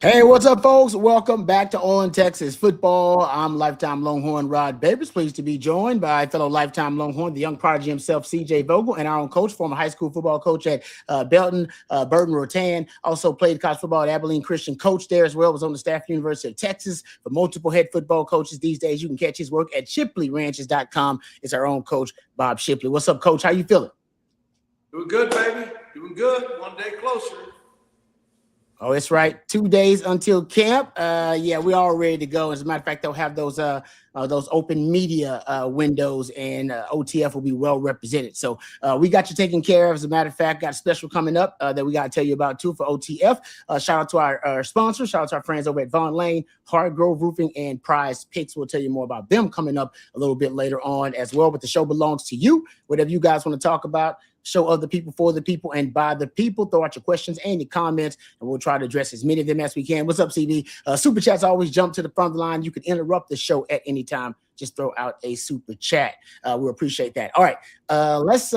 Hey, what's up, folks? Welcome back to All in Texas Football. I'm lifetime Longhorn Rod Babers. Pleased to be joined by fellow lifetime Longhorn, the young prodigy himself, CJ Vogel, and our own coach, former high school football coach at Belton, Burton Rotan. Also played college football at Abilene Christian, coach there as well. Was on the staff at University of Texas for multiple head football coaches. These days, you can catch his work at ShipleyRanches.com. It's our own coach, Bob Shipley. What's up, Coach? How you feeling? Doing good, baby. Doing good. One day closer. Oh, it's right. 2 days until camp. Yeah, we're all ready to go. As a matter of fact, they'll have those open media windows, and OTF will be well represented. So we got you taken care of. As a matter of fact, got a special coming up that we got to tell you about too for OTF. Shout out to our sponsors. Shout out to our friends over at Vaughn Lane, Hardgrove Roofing, and Prize Picks. We'll tell you more about them coming up a little bit later on as well. But the show belongs to you. Whatever you guys want to talk about, show of the people, for the people, and by the people. Throw out your questions and your comments, and we'll try to address as many of them as we can. What's up, CB? Super chats always jump to the front of the line. You can interrupt the show at any time. Just throw out a super chat. We'll appreciate that. All right, let's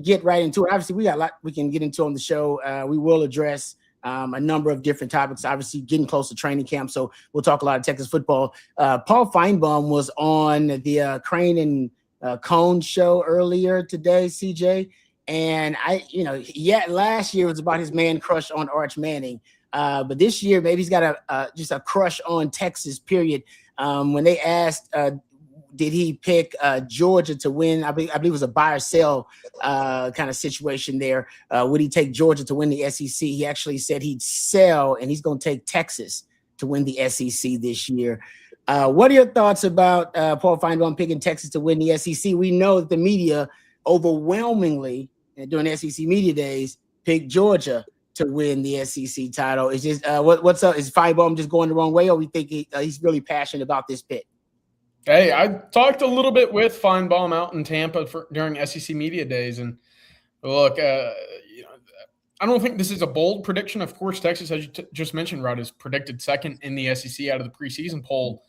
get right into it. Obviously, we got a lot we can get into on the show. We will address a number of different topics, obviously getting close to training camp, so we'll talk a lot of Texas football. Paul Finebaum was on the Crane and Cone show earlier today, CJ. And last year was about his man crush on Arch Manning. But this year, maybe he's got just a crush on Texas, period. When they asked, did he pick Georgia to win? I believe it was a buy or sell kind of situation there. Would he take Georgia to win the SEC? He actually said he'd sell, and he's going to take Texas to win the SEC this year. What are your thoughts about Paul Finebaum picking Texas to win the SEC? We know that the media overwhelmingly, and during the SEC media days, picked Georgia to win the SEC title. Is just what's up? Is Finebaum just going the wrong way, or we think he's really passionate about this pick? Hey, I talked a little bit with Finebaum out in Tampa during SEC media days, and look, I don't think this is a bold prediction. Of course, Texas, as you just mentioned, Rod, is predicted second in the SEC out of the preseason poll.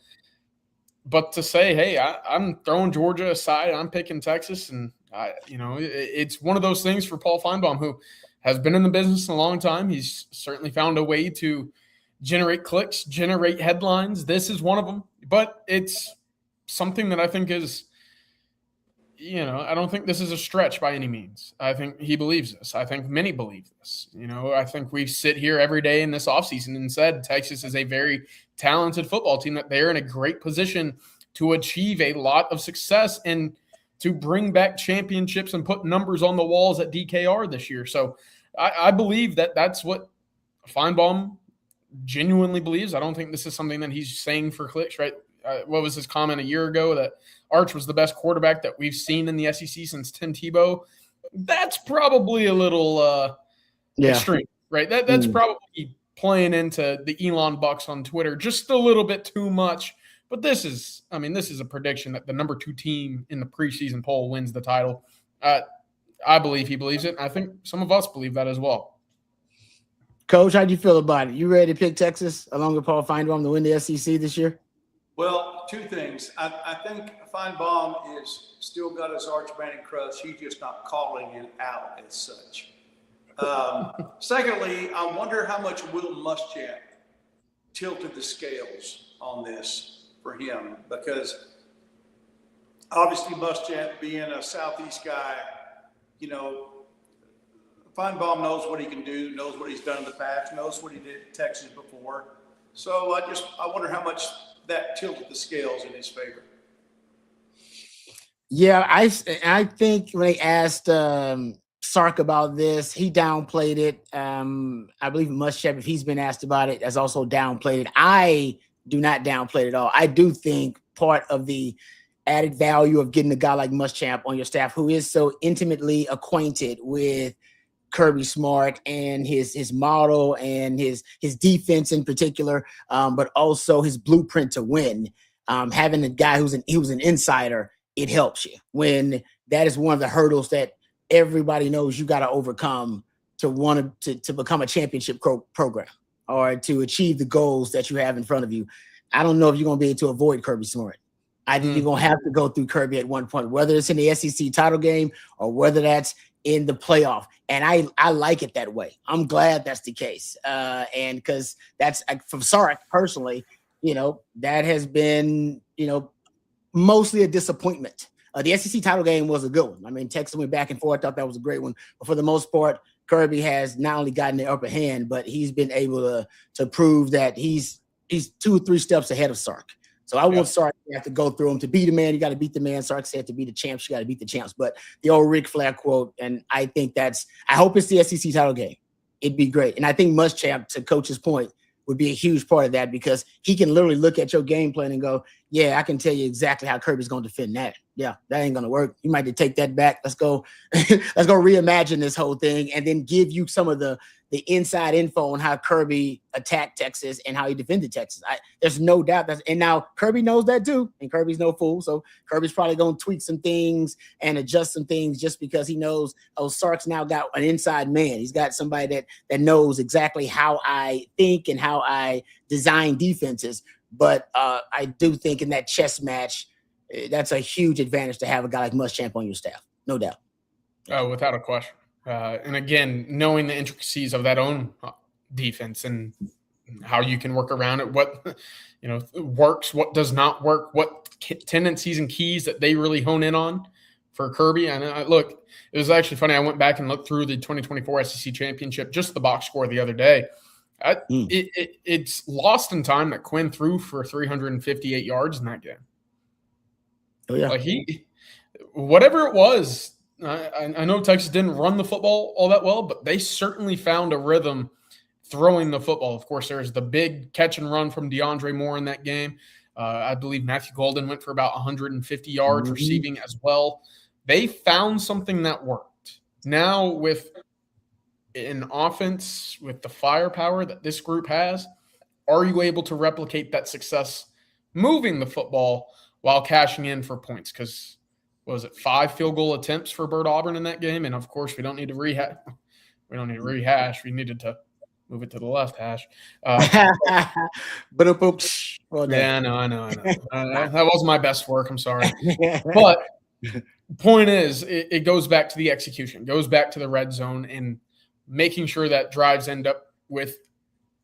But to say, hey, I'm throwing Georgia aside, I'm picking Texas, and it's one of those things for Paul Finebaum, who has been in the business a long time. He's certainly found a way to generate clicks, generate headlines. This is one of them, but it's something that I think is, I don't think this is a stretch by any means. I think he believes this. I think many believe this. I think we sit here every day in this offseason and said Texas is a very talented football team, that they're in a great position to achieve a lot of success and to bring back championships and put numbers on the walls at DKR this year. So I believe that that's what Finebaum genuinely believes. I don't think this is something that he's saying for clicks, right? What was his comment a year ago that Arch was the best quarterback that we've seen in the SEC since Tim Tebow? That's probably a little extreme, right? That's probably playing into the Elon Bucks on Twitter just a little bit too much. But this is a prediction that the number 2 team in the preseason poll wins the title. I believe he believes it. And I think some of us believe that as well. Coach, how do you feel about it? You ready to pick Texas along with Paul Finebaum to win the SEC this year? Well, 2 things. I think Finebaum is still got his Arch Manning crush. He's just not calling it out as such. Secondly, I wonder how much Will Muschamp tilted the scales on this for him, because obviously Muschamp being a Southeast guy, Finebaum knows what he can do, knows what he's done in the past, knows what he did in Texas before. So I wonder how much that tilted the scales in his favor. Yeah, I think when they asked Sark about this, he downplayed it. I believe Muschamp, if he's been asked about it, has also downplayed it. I do not downplay it at all. I do think part of the added value of getting a guy like Muschamp on your staff, who is so intimately acquainted with Kirby Smart and his model and his defense in particular, but also his blueprint to win. Having a guy who's an insider, it helps you when that is one of the hurdles that everybody knows you got to overcome to become a championship program or to achieve the goals that you have in front of you. I don't know if you're going to be able to avoid Kirby Smart. I think you're going to have to go through Kirby at one point, whether it's in the SEC title game or whether that's in the playoff. And I like it that way. I'm glad that's the case. And because that's from Sark personally, that has been, mostly a disappointment. The SEC title game was a good one. I mean, Texas went back and forth. I thought that was a great one. But for the most part, Kirby has not only gotten the upper hand, but he's been able to prove that he's 2 or 3 steps ahead of Sark. So I want Sark to have to go through him. To beat a man, you got to beat the man. Sark said to be the champs, you got to beat the champs. But the old Ric Flair quote, and I think I hope it's the SEC title game. It'd be great. And I think Muschamp, to Coach's point, would be a huge part of that, because he can literally look at your game plan and go, yeah, I can tell you exactly how Kirby's going to defend that. Yeah, that ain't going to work. You might need to take that back. Let's go reimagine this whole thing, and then give you some of the inside info on how Kirby attacked Texas and how he defended Texas. There's no doubt and now Kirby knows that too, and Kirby's no fool. So Kirby's probably going to tweak some things and adjust some things just because he knows, Sark's now got an inside man. He's got somebody that knows exactly how I think and how I design defenses. But I do think in that chess match, that's a huge advantage to have a guy like Muschamp on your staff. No doubt. Oh, without a question. And again, knowing the intricacies of that own defense and how you can work around it, what works, what does not work, what tendencies and keys that they really hone in on for Kirby. And look, it was actually funny. I went back and looked through the 2024 SEC championship, just the box score the other day. It's lost in time that Quinn threw for 358 yards in that game. Oh yeah, like whatever it was. I know Texas didn't run the football all that well, but they certainly found a rhythm throwing the football. Of course, there's the big catch and run from DeAndre Moore in that game. I believe Matthew Golden went for about 150 yards receiving as well. They found something that worked. Now with an offense with the firepower that this group has, are you able to replicate that success moving the football while cashing in for points? Because was it 5 field goal attempts for Burt Auburn in that game? And of course, we don't need to rehash. We needed to move it to the left hash. I know. That was my best work. I'm sorry. But point is, it goes back to the execution, goes back to the red zone and making sure that drives end up with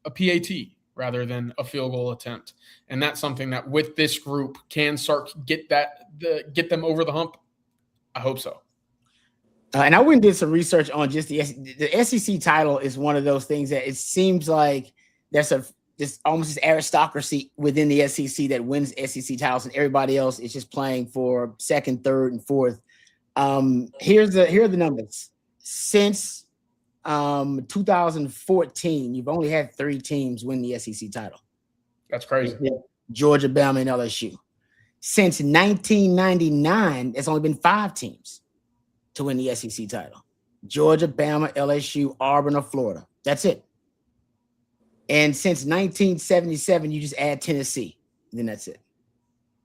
a PAT rather than a field goal attempt. And that's something that with this group can start get them over the hump. I hope so. And I went and did some research on just the SEC title is one of those things that it seems like there's this almost this aristocracy within the SEC that wins SEC titles, and everybody else is just playing for second, third, and fourth. Here are the numbers. Since 2014, you've only had 3 teams win the SEC title. That's crazy. Georgia, Bama, and LSU. Since 1999, it's only been 5 teams to win the SEC title. Georgia, Bama, LSU, Auburn, or Florida. That's it. And since 1977, you just add Tennessee. And then that's it.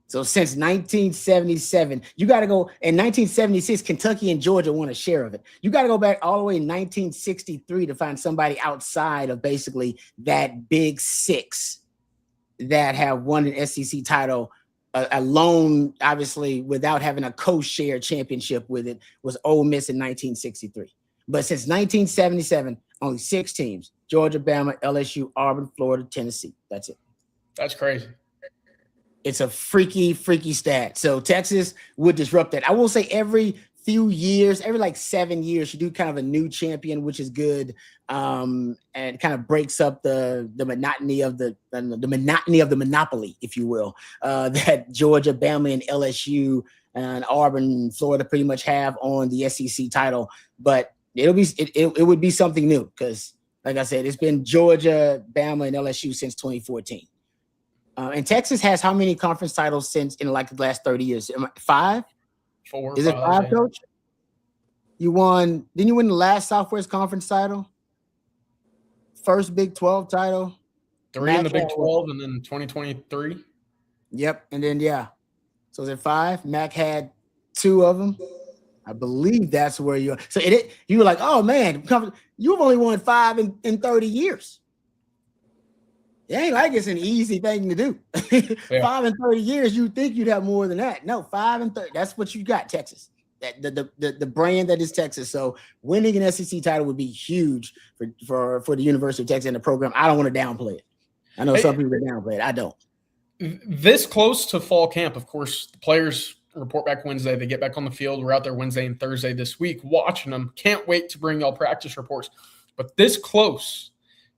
So since 1977, you got to go. In 1976, Kentucky and Georgia won a share of it. You got to go back all the way in 1963 to find somebody outside of basically that big 6 that have won an SEC title alone, obviously, without having a co-share championship with it, was Ole Miss in 1963. But since 1977, only 6 teams: Georgia, Bama, LSU, Auburn, Florida, Tennessee. That's it. That's crazy. It's a freaky stat. So Texas would disrupt that. I will say every few years, every like 7 years, you do kind of a new champion, which is good, and kind of breaks up the monotony of the monopoly, if you will, that Georgia, Bama, and LSU and Auburn and Florida pretty much have on the SEC title. But it would be something new because, like I said, it's been Georgia, Bama, and LSU since 2014. And Texas has how many conference titles since in like the last 30 years? 5? 4. Is it 5, Coach? Didn't you win the last Southwest Conference title? First Big 12 title? 3 in the Big 12 and then 2023. Yep. And then, yeah. So is it 5? Mac had 2 of them. I believe that's where you are. So you were like, oh, man, you've only won 5 in 30 years. It ain't like it's an easy thing to do. Yeah. 5 in 30 years, you'd think you'd have more than that. No, 5 in 30. That's what you got, Texas. the brand that is Texas. So winning an SEC title would be huge for the University of Texas and the program. I don't want to downplay it. I know some people downplay it. I don't. This close to fall camp, of course, the players report back Wednesday. They get back on the field. We're out there Wednesday and Thursday this week watching them. Can't wait to bring y'all practice reports. But this close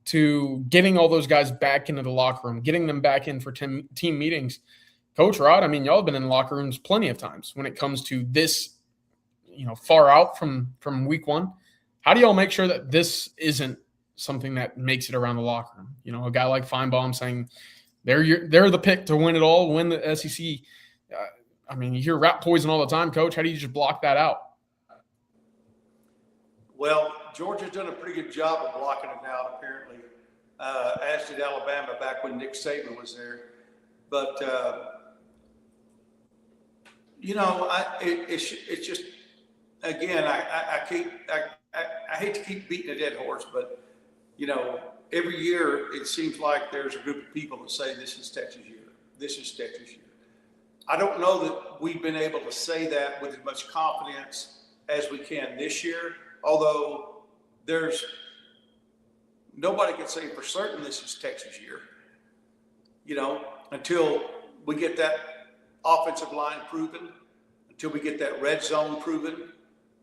to getting all those guys back into the locker room, getting them back in for team meetings. Coach Rod, I mean, y'all have been in locker rooms plenty of times when it comes to this, far out from week one. How do y'all make sure that this isn't something that makes it around the locker room? A guy like Finebaum saying they're the pick to win it all, win the SEC. You hear rat poison all the time, Coach. How do you just block that out? Well, Georgia's done a pretty good job of blocking it out, apparently, as did Alabama back when Nick Saban was there. But, it's just, again, I hate to keep beating a dead horse, but, every year it seems like there's a group of people that say this is Texas year. This is Texas year. I don't know that we've been able to say that with as much confidence as we can this year, although nobody can say for certain this is Texas year, until we get that offensive line proven, until we get that red zone proven,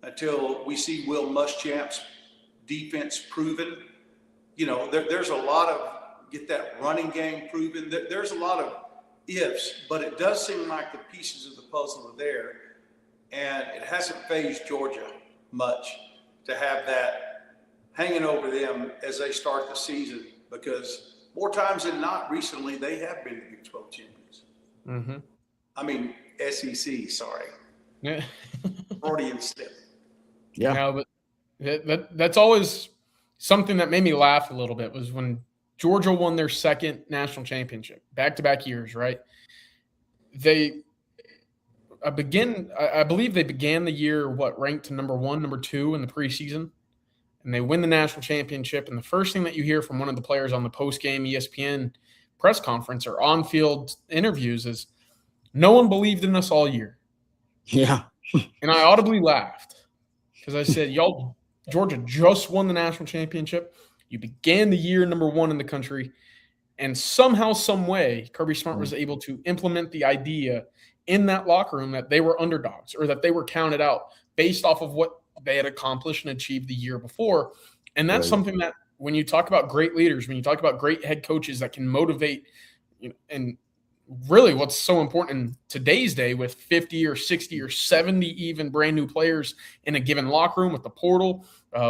until we see Will Muschamp's defense proven. There's a lot of get that running game proven. There's a lot of ifs, but it does seem like the pieces of the puzzle are there, and it hasn't fazed Georgia much to have that hanging over them as they start the season, because more times than not recently they have been the Big 12 champions. Mm-hmm. SEC, sorry. Yeah. Freudian slip. Yeah. No, but that's always something that made me laugh a little bit was when Georgia won their second national championship, back-to-back years, right? I believe they began the year, ranked number 1, number 2 in the preseason, and they win the national championship. And the first thing that you hear from one of the players on the post-game ESPN press conference or on-field interviews is, no one believed in us all year. Yeah. And I audibly laughed because I said, y'all, Georgia just won the national championship. You began the year number 1 in the country. And somehow, some way, Kirby Smart was able to implement the idea in that locker room that they were underdogs or that they were counted out based off of what they had accomplished and achieved the year before. And that's something that when you talk about great leaders, when you talk about great head coaches that can motivate, and really what's so important in today's day with 50 or 60 or 70 even brand new players in a given locker room with the portal,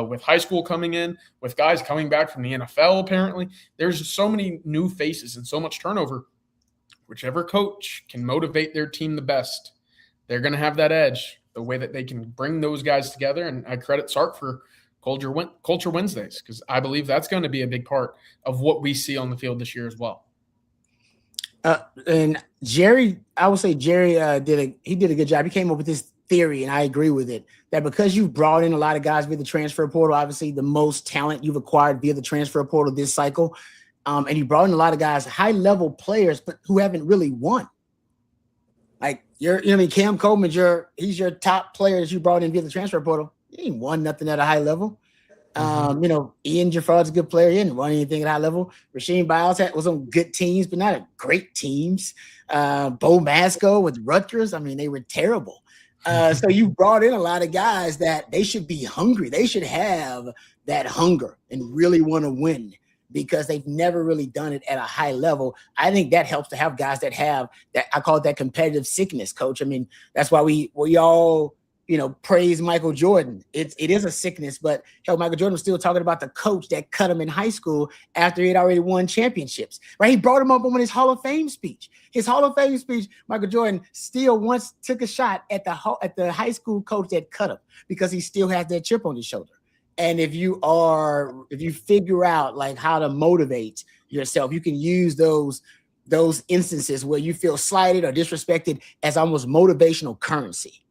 with high school coming in, with guys coming back from the NFL apparently. There's so many new faces and so much turnover. Whichever coach can motivate their team the best, they're going to have that edge, the way that they can bring those guys together. And I credit Sark for Culture Wednesdays, because I believe that's going to be a big part of what we see on the field this year as well. And Jerry, I would say Jerry did a good job. He came up with this theory, and I agree with it, that because you've brought in a lot of guys via the transfer portal, obviously the most talent you've acquired via the transfer portal this cycle, and you brought in a lot of guys, high-level players, but who haven't really won. Like Cam Coleman, he's your top player that you brought in via the transfer portal. He ain't won nothing at a high level. Ian Jaffard's a good player. He didn't run anything at high level. Rasheem Biles was on good teams, but not great teams. Bo Masco with Rutgers, they were terrible. So you brought in a lot of guys that they should be hungry. They should have that hunger and really want to win, because they've never really done it at a high level. I think that helps to have guys that have that. I call it that competitive sickness, Coach. That's why we all praise Michael Jordan. It is a sickness, but hell, Michael Jordan was still talking about the coach that cut him in high school after he had already won championships, right? He brought him up on his Hall of Fame speech. His Hall of Fame speech, Michael Jordan still once took a shot at the high school coach that cut him, because he still has that chip on his shoulder. And if you figure out like how to motivate yourself, you can use those instances where you feel slighted or disrespected as almost motivational currency.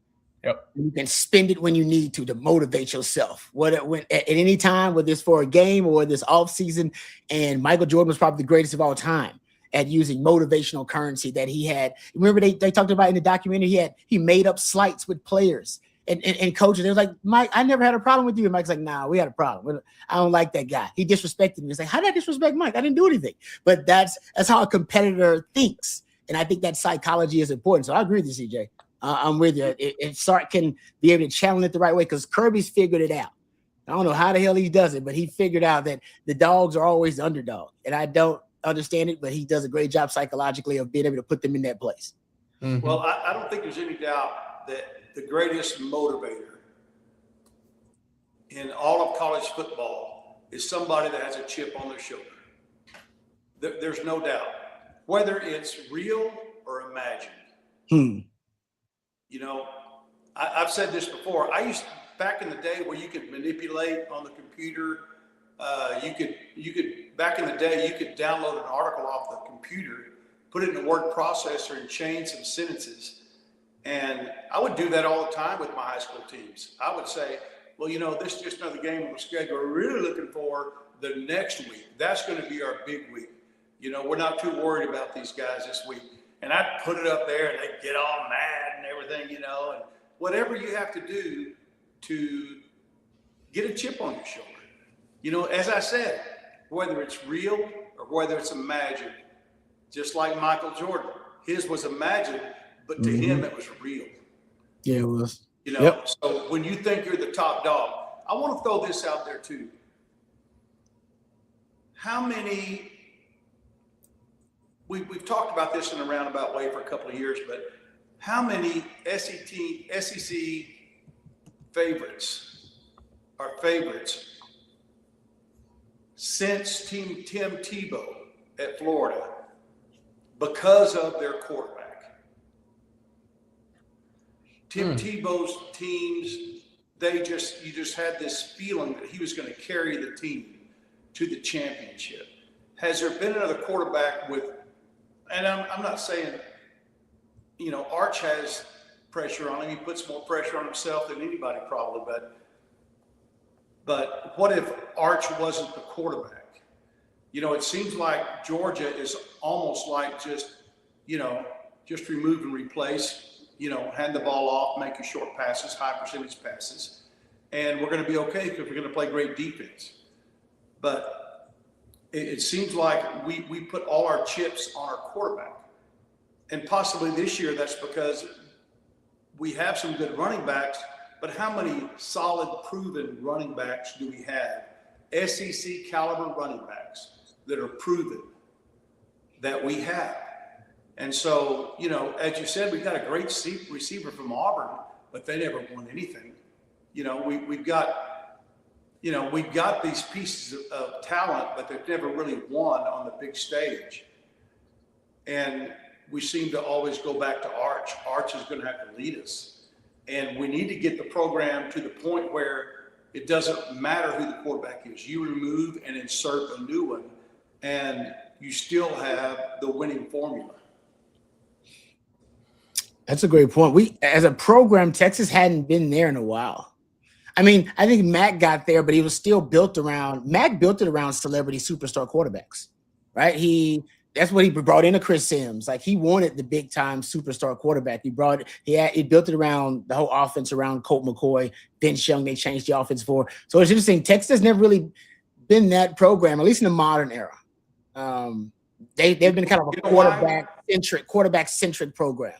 Yep. You can spend it when you need to motivate yourself. At any time, whether it's for a game or this off season. And Michael Jordan was probably the greatest of all time at using motivational currency that he had. Remember they talked about in the documentary, he made up slights with players and coaches, they was like, Mike, I never had a problem with you. And Mike's like, nah, we had a problem. I don't like that guy. He disrespected me. It's like, how did I disrespect Mike? I didn't do anything. But that's how a competitor thinks. And I think that psychology is important. So I agree with you, CJ. I'm with you. If Sark can be able to channel it the right way, because Kirby's figured it out. I don't know how the hell he does it, but he figured out that the dogs are always the underdog. And I don't understand it, but he does a great job psychologically of being able to put them in that place. Mm-hmm. Well, I don't think there's any doubt that the greatest motivator in all of college football is somebody that has a chip on their shoulder. There's no doubt. Whether it's real or imagined. You know, I've said this before. Back in the day where you could manipulate on the computer, you could back in the day you could download an article off the computer, put it in a word processor, and change some sentences. And I would do that all the time with my high school teams. I would say, well, you know, this is just another game on the schedule. We're really looking for the next week. That's going to be our big week. You know, we're not too worried about these guys this week. And I'd put it up there and they'd get all mad and everything, you know, and whatever you have to do to get a chip on your shoulder. You know, as I said, whether it's real or whether it's imagined, just like Michael Jordan, his was imagined, but to him it was real. Yeah, it was. You know, so when you think you're the top dog, I want to throw this out there too. How many, we've talked about this in a roundabout way for a couple of years, but how many SEC favorites are favorites since Tim Tebow at Florida because of their quarterback? Tim Tebow's teams, you just had this feeling that he was going to carry the team to the championship. Has there been another quarterback with, and I'm not saying, you know, Arch has pressure on him. He puts more pressure on himself than anybody probably, but what if Arch wasn't the quarterback? You know, it seems like Georgia is almost like just remove and replace, you know, hand the ball off, make your short passes, high percentage passes, and we're going to be okay because we're going to play great defense. But it seems like we put all our chips on our quarterback. And possibly this year that's because we have some good running backs, but how many solid, proven running backs do we have? SEC caliber running backs that are proven that we have. And so, you know, as you said, we've got a great receiver from Auburn, but they never won anything. You know, we've got these pieces of talent, but they've never really won on the big stage. And we seem to always go back to Arch. Arch is going to have to lead us. And we need to get the program to the point where it doesn't matter who the quarterback is. You remove and insert a new one, and you still have the winning formula. That's a great point. We, as a program, Texas hadn't been there in a while. I mean, I think Mac got there, but he was still built it around celebrity superstar quarterbacks, right? That's what he brought into Chris Sims. Like, he wanted the big time superstar quarterback. He built it around the whole offense around Colt McCoy, Vince Young. They changed the offense for. So it's interesting. Texas has never really been that program, at least in the modern era. They've been kind of a quarterback centric program.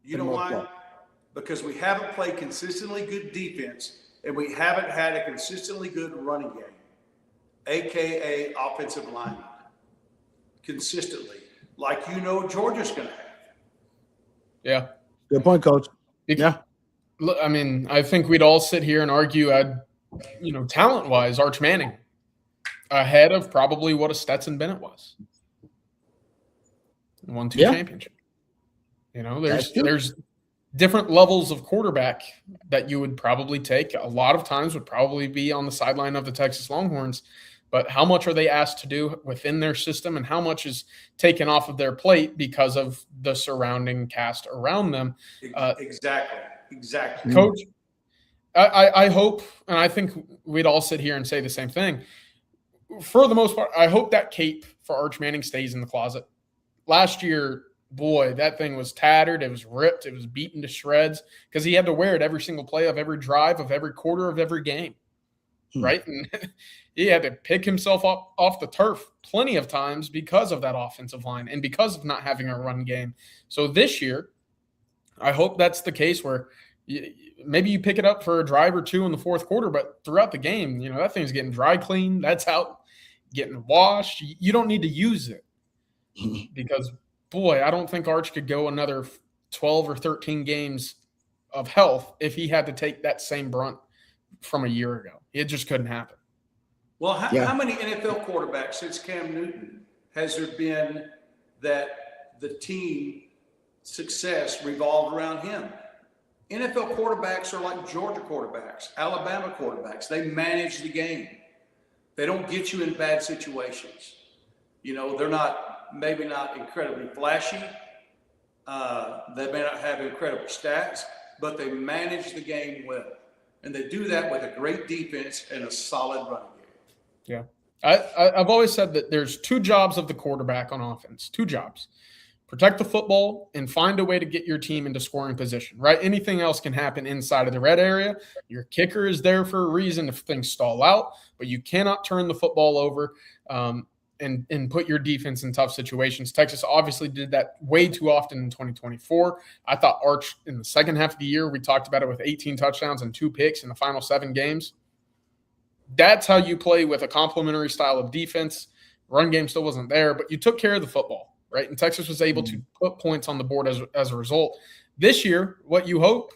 You know why? Because we haven't played consistently good defense, and we haven't had a consistently good running game, aka offensive lineman. Consistently, like, you know, Georgia's going to have. Yeah. Good point, Coach. Yeah. I mean, I think we'd all sit here and argue, talent-wise, Arch Manning ahead of probably what a Stetson Bennett was. Won 2 championships. You know, there's different levels of quarterback that you would probably take. A lot of times would probably be on the sideline of the Texas Longhorns. But how much are they asked to do within their system, and how much is taken off of their plate because of the surrounding cast around them? Exactly. Coach, I hope, and I think we'd all sit here and say the same thing. For the most part, I hope that cape for Arch Manning stays in the closet. Last year, boy, that thing was tattered. It was ripped. It was beaten to shreds because he had to wear it every single play of every drive of every quarter of every game, right? And he had to pick himself up off the turf plenty of times because of that offensive line and because of not having a run game. So this year, I hope that's the case where maybe you pick it up for a drive or two in the fourth quarter, but throughout the game, that thing's getting dry cleaned. That's out, getting washed. You don't need to use it because, boy, I don't think Arch could go another 12 or 13 games of health if he had to take that same brunt from a year ago. It just couldn't happen. Well, how many NFL quarterbacks since Cam Newton has there been that the team success revolved around him? NFL quarterbacks are like Georgia quarterbacks, Alabama quarterbacks. They manage the game. They don't get you in bad situations. They're maybe not incredibly flashy. They may not have incredible stats, but they manage the game well. And they do that with a great defense and a solid running game. Yeah. I've always said that there's two jobs of the quarterback on offense, two jobs. Protect the football and find a way to get your team into scoring position, right? Anything else can happen inside of the red area. Your kicker is there for a reason if things stall out, but you cannot turn the football over and put your defense in tough situations. Texas obviously did that way too often in 2024. I thought Arch in the second half of the year, we talked about it with 18 touchdowns and 2 picks in the final 7 games. That's how you play with a complementary style of defense. Run game still wasn't there, but you took care of the football, right? And Texas was able to put points on the board as a result. This year, what you hope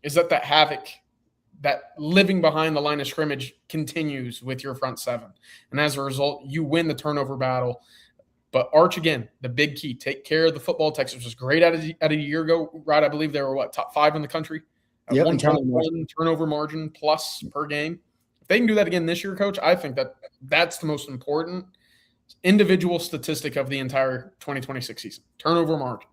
is that havoc, that living behind the line of scrimmage continues with your front seven. And as a result, you win the turnover battle. But Arch, again, the big key, take care of the football. Texas was great at a year ago, right? I believe they were, top 5 in the country? At 1.1 turnover margin plus per game. If they can do that again this year, Coach, I think that's the most important individual statistic of the entire 2026 season. Turnover margin.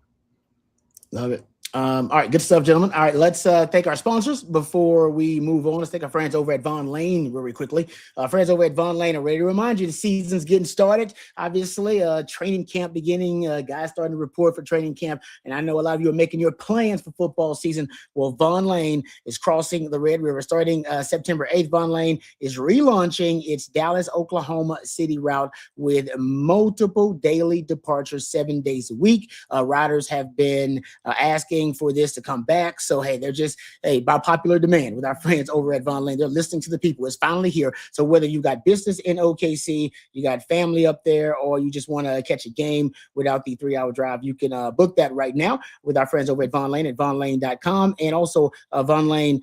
Love it. All right, good stuff, gentlemen. All right, let's thank our sponsors before we move on. Let's thank our friends over at Von Lane very quickly. Friends over at Von Lane are ready to remind you the season's getting started. Obviously, training camp beginning. Guys starting to report for training camp. And I know a lot of you are making your plans for football season. Well, Von Lane is crossing the Red River starting September 8th. Von Lane is relaunching its Dallas, Oklahoma City route with multiple daily departures 7 days a week. Riders have been asking for this to come back. So, hey, they're just, by popular demand with our friends over at Von Lane, they're listening to the people. It's finally here. So whether you got business in OKC, you got family up there, or you just want to catch a game without the 3-hour drive, you can book that right now with our friends over at Von Lane at vonlane.com. And also Von Lane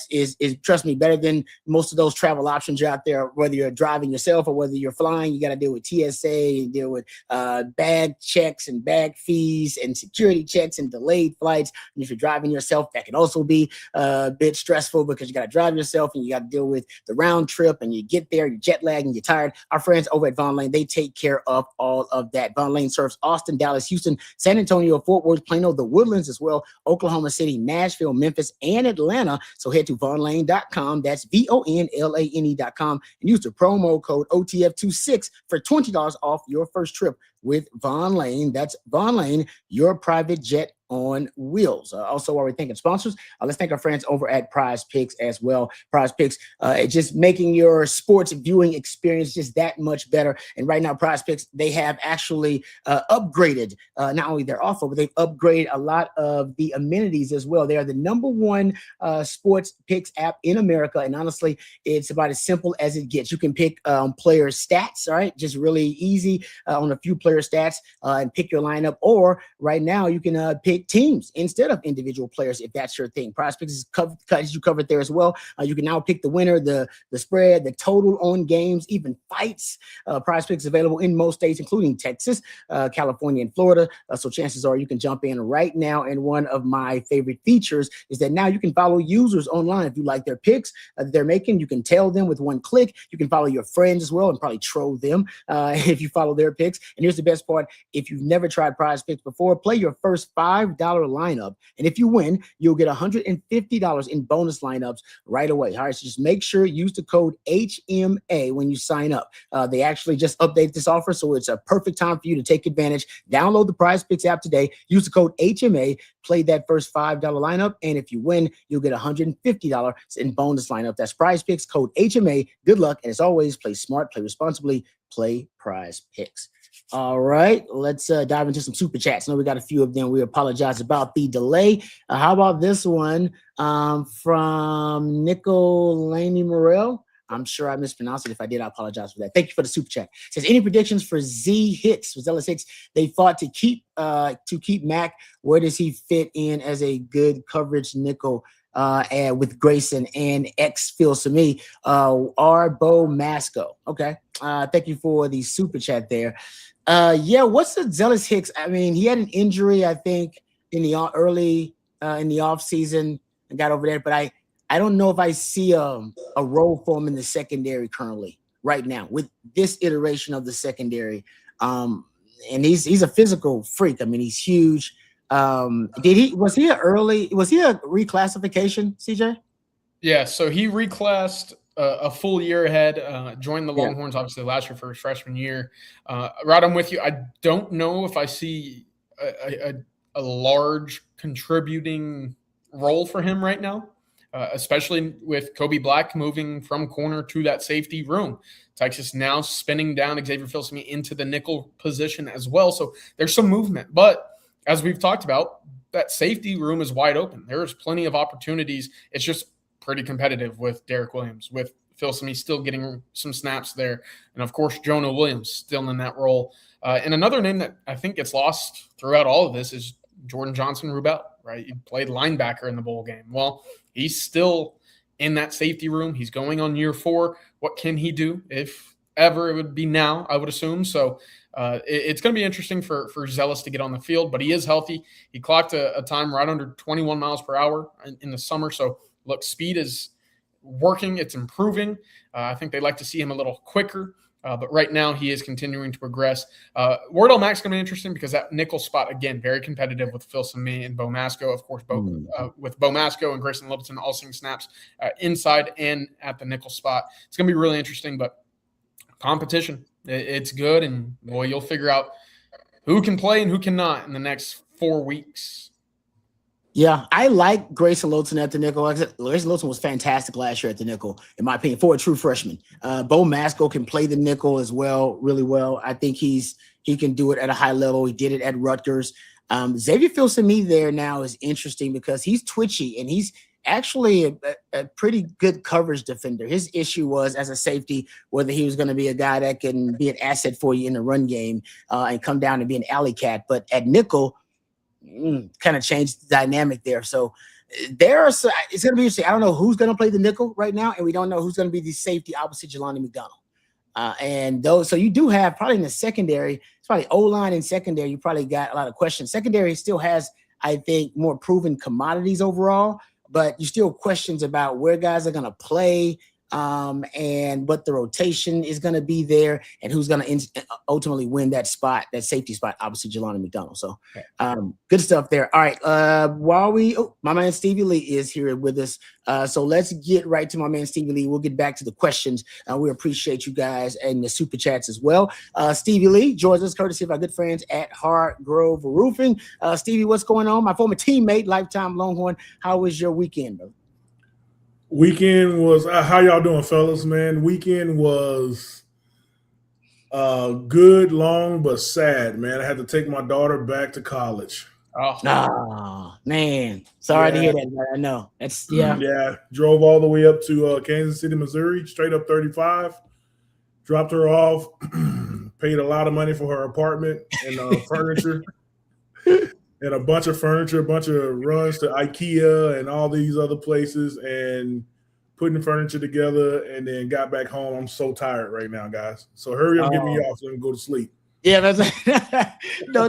is, trust me, better than most of those travel options out there, whether you're driving yourself or whether you're flying. You got to deal with TSA, you deal with bag checks and bag fees and security checks and delayed flights. And if you're driving yourself, that can also be a bit stressful because you got to drive yourself and you got to deal with the round trip and you get there, you're jet lagged and you're tired. Our friends over at Von Lane, they take care of all of that. Von Lane serves Austin, Dallas, Houston, San Antonio, Fort Worth, Plano, the Woodlands as well, Oklahoma City, Nashville, Memphis, and Atlanta. So head to vonlane.com. That's VONLANE.com and use the promo code OTF26 for $20 off your first trip with Von Lane. That's Von Lane, your private jet on wheels. Also, while we're thanking sponsors, let's thank our friends over at Prize Picks as well. Prize Picks, just making your sports viewing experience just that much better. And right now, Prize Picks, they have actually upgraded not only their offer, but they've upgraded a lot of the amenities as well. They are the #1 sports picks app in America. And honestly, it's about as simple as it gets. You can pick player stats, all right? Just really easy on a few player stats and pick your lineup. Or right now, you can pick teams instead of individual players if that's your thing. Prize Picks is covered there as well. You can now pick the winner, the spread, the total on games, even fights. Prize Picks is available in most states, including Texas, California, and Florida. So chances are you can jump in right now. And one of my favorite features is that now you can follow users online. If you like their picks that they're making, you can tell them with one click. You can follow your friends as well and probably troll them if you follow their picks. And here's the best part. If you've never tried Prize Picks before, play your first $5 lineup. And if you win, you'll get $150 in bonus lineups right away. All right, so just make sure you use the code HMA when you sign up. They actually just updated this offer, so it's a perfect time for you to take advantage. Download the Prize Picks app today. Use the code HMA. Play that first $5 lineup, and if you win, you'll get $150 in bonus lineup. That's Prize Picks, code HMA. Good luck, and as always, play smart, play responsibly, play Prize Picks. All right, let's dive into some super chats. I know we got a few of them. We apologize about the delay. How about this one from Nicolani Morel? I'm sure I mispronounced it. If I did, I apologize for that. Thank you for the super chat. It says, any predictions for Z Hicks? For Zealous Hicks, they fought to keep Mac. Where does he fit in as a good coverage nickel and with Grayson and X feels to me? Arbo Masco. Okay. Thank you for the super chat there. Yeah, what's the Zealous Hicks? I mean, he had an injury, I think, in the early in the off season and got over there, but I don't know if I see a role for him in the secondary currently right now with this iteration of the secondary. And he's a physical freak. I mean, he's huge. Was he a reclassification, CJ? Yeah, so he reclassed a full year ahead, joined the Longhorns obviously last year for his freshman year. Right, I'm with you. I don't know if I see a large contributing role for him right now. Especially with Kobe Black moving from corner to that safety room. Texas now spinning down Xavier Filsaime into the nickel position as well. So there's some movement. But as we've talked about, that safety room is wide open. There's plenty of opportunities. It's just pretty competitive with Derek Williams, with Filsaime still getting some snaps there. And, of course, Jonah Williams still in that role. And another name that I think gets lost throughout all of this is Jordan Johnson-Rubel, right? He played linebacker in the bowl game. Well, he's still in that safety room. He's going on year 4. What can he do? If ever, it would be now, I would assume. So it's going to be interesting for Zealous to get on the field, but he is healthy. He clocked a time right under 21 miles per hour in the summer. So, look, speed is working. It's improving. I think they'd like to see him a little quicker. But right now, he is continuing to progress. Wardell Mack's going to be interesting because that nickel spot, again, very competitive with Filsaime and Bo Masco. Of course, with Bo Masco and Grayson Littleton all seeing snaps inside and at the nickel spot. It's going to be really interesting, but competition, it's good. And, boy, you'll figure out who can play and who cannot in the next 4 weeks. Yeah, I like Grayson Littleton at the nickel. Like I said, Grayson Littleton was fantastic last year at the nickel, in my opinion, for a true freshman. Bo Masco can play the nickel as well, really well. I think he can do it at a high level. He did it at Rutgers. Xavier Filsaime there now is interesting because he's twitchy and he's actually a pretty good coverage defender. His issue was as a safety, whether he was going to be a guy that can be an asset for you in the run game and come down and be an alley cat. But at nickel, kind of changed the dynamic there. So it's going to be interesting. I don't know who's going to play the nickel right now, and we don't know who's going to be the safety opposite Jelani McDonald. So you do have probably in the secondary, it's probably O-line and secondary, you probably got a lot of questions. Secondary still has, I think, more proven commodities overall, but you still questions about where guys are going to play and what the rotation is going to be there and who's going to ultimately win that spot, that safety spot, opposite Jelani McDonald. So good stuff there. All right. My man Stevie Lee is here with us. So let's get right to my man Stevie Lee. We'll get back to the questions. We appreciate you guys and the super chats as well. Stevie Lee joins us courtesy of our good friends at Hargrove Roofing. Stevie, what's going on? My former teammate, lifetime Longhorn. How was your weekend, brother? Weekend was how y'all doing, fellas? Man, weekend was good, long, but sad. Man, I had to take my daughter back to college. Oh man, sorry to hear that. Man. I know that's yeah. Drove all the way up to Kansas City, Missouri, straight up 35. Dropped her off. Paid a lot of money for her apartment and furniture. And a bunch of furniture, a bunch of runs to IKEA and all these other places and putting the furniture together and then got back home. I'm so tired right now, guys. So hurry up, get me off so I can go to sleep. Yeah, that's no.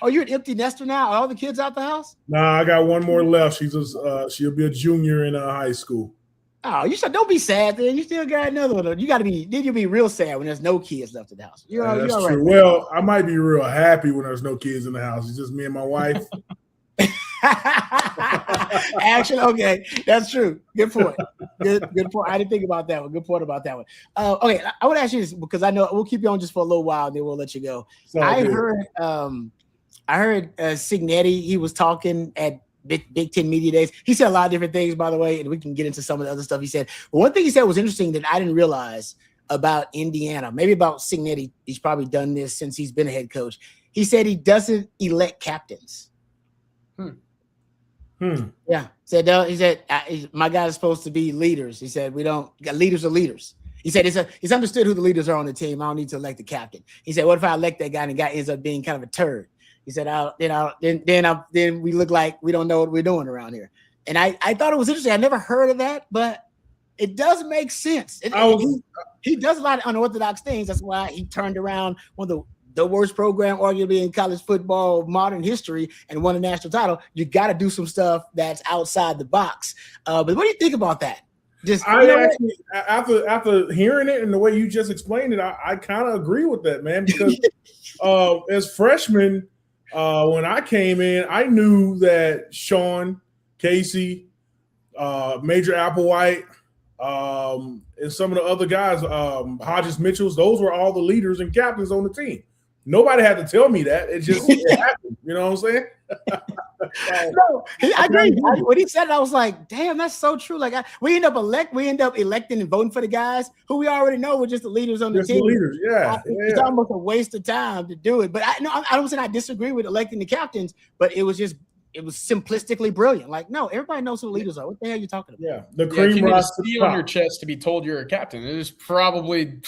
Oh, you're an empty nester now? Are all the kids out the house? Nah, I got one more left. She'll be a junior in high school. Oh, you should don't be sad then. You still got another one. You'll be real sad when there's no kids left in the house. You're That's all right. true. Well, I might be real happy when there's no kids in the house. It's just me and my wife. Action. Okay, that's true. Good point. Good point. I didn't think about that one. Good point about that one. Okay, I would ask you this because I know we'll keep you on just for a little while, and then we'll let you go. I heard Signetti. He was talking at Big Ten Media Days. He said a lot of different things, by the way, and we can get into some of the other stuff he said. But one thing he said was interesting that I didn't realize about Indiana, maybe about Signetti. He's probably done this since he's been a head coach. He said he doesn't elect captains. Yeah. He said my guys are supposed to be leaders. He said leaders are leaders. He said it's understood who the leaders are on the team. I don't need to elect the captain. He said, what if I elect that guy and the guy ends up being kind of a turd? He said, then we look like we don't know what we're doing around here. And I thought it was interesting. I never heard of that, but it does make sense. He does a lot of unorthodox things. That's why he turned around one of the worst program arguably in college football modern history and won a national title. You got to do some stuff that's outside the box. But what do you think about that? After hearing it and the way you just explained it, I kind of agree with that, man. Because as freshmen, when I came in, I knew that Sean, Casey, Major Applewhite, and some of the other guys, Hodges Mitchells, those were all the leaders and captains on the team. Nobody had to tell me that. It happened. You know what I'm saying? No, I agree. When he said it, I was like, damn, that's so true. Like we end up electing and voting for the guys who we already know were just the leaders on the team. It's almost a waste of time to do it. But I don't say I disagree with electing the captains, but it was simplistically brilliant. Like, no, everybody knows who the leaders are. What the hell are you talking about? Yeah, the cream rise to the on your chest to be told you're a captain. It is probably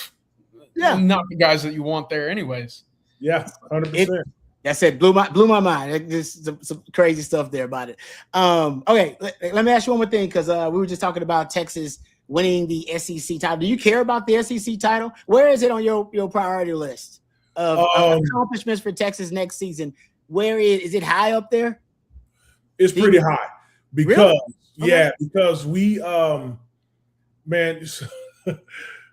not the guys that you want there, anyways. Yeah, 100%. I said blew my mind. There's some crazy stuff there about it. Okay, let me ask you one more thing because we were just talking about Texas winning the SEC title. Do you care about the SEC title? Where is it on your priority list of accomplishments for Texas next season? Where is it high up there? It's pretty high because really? because we man.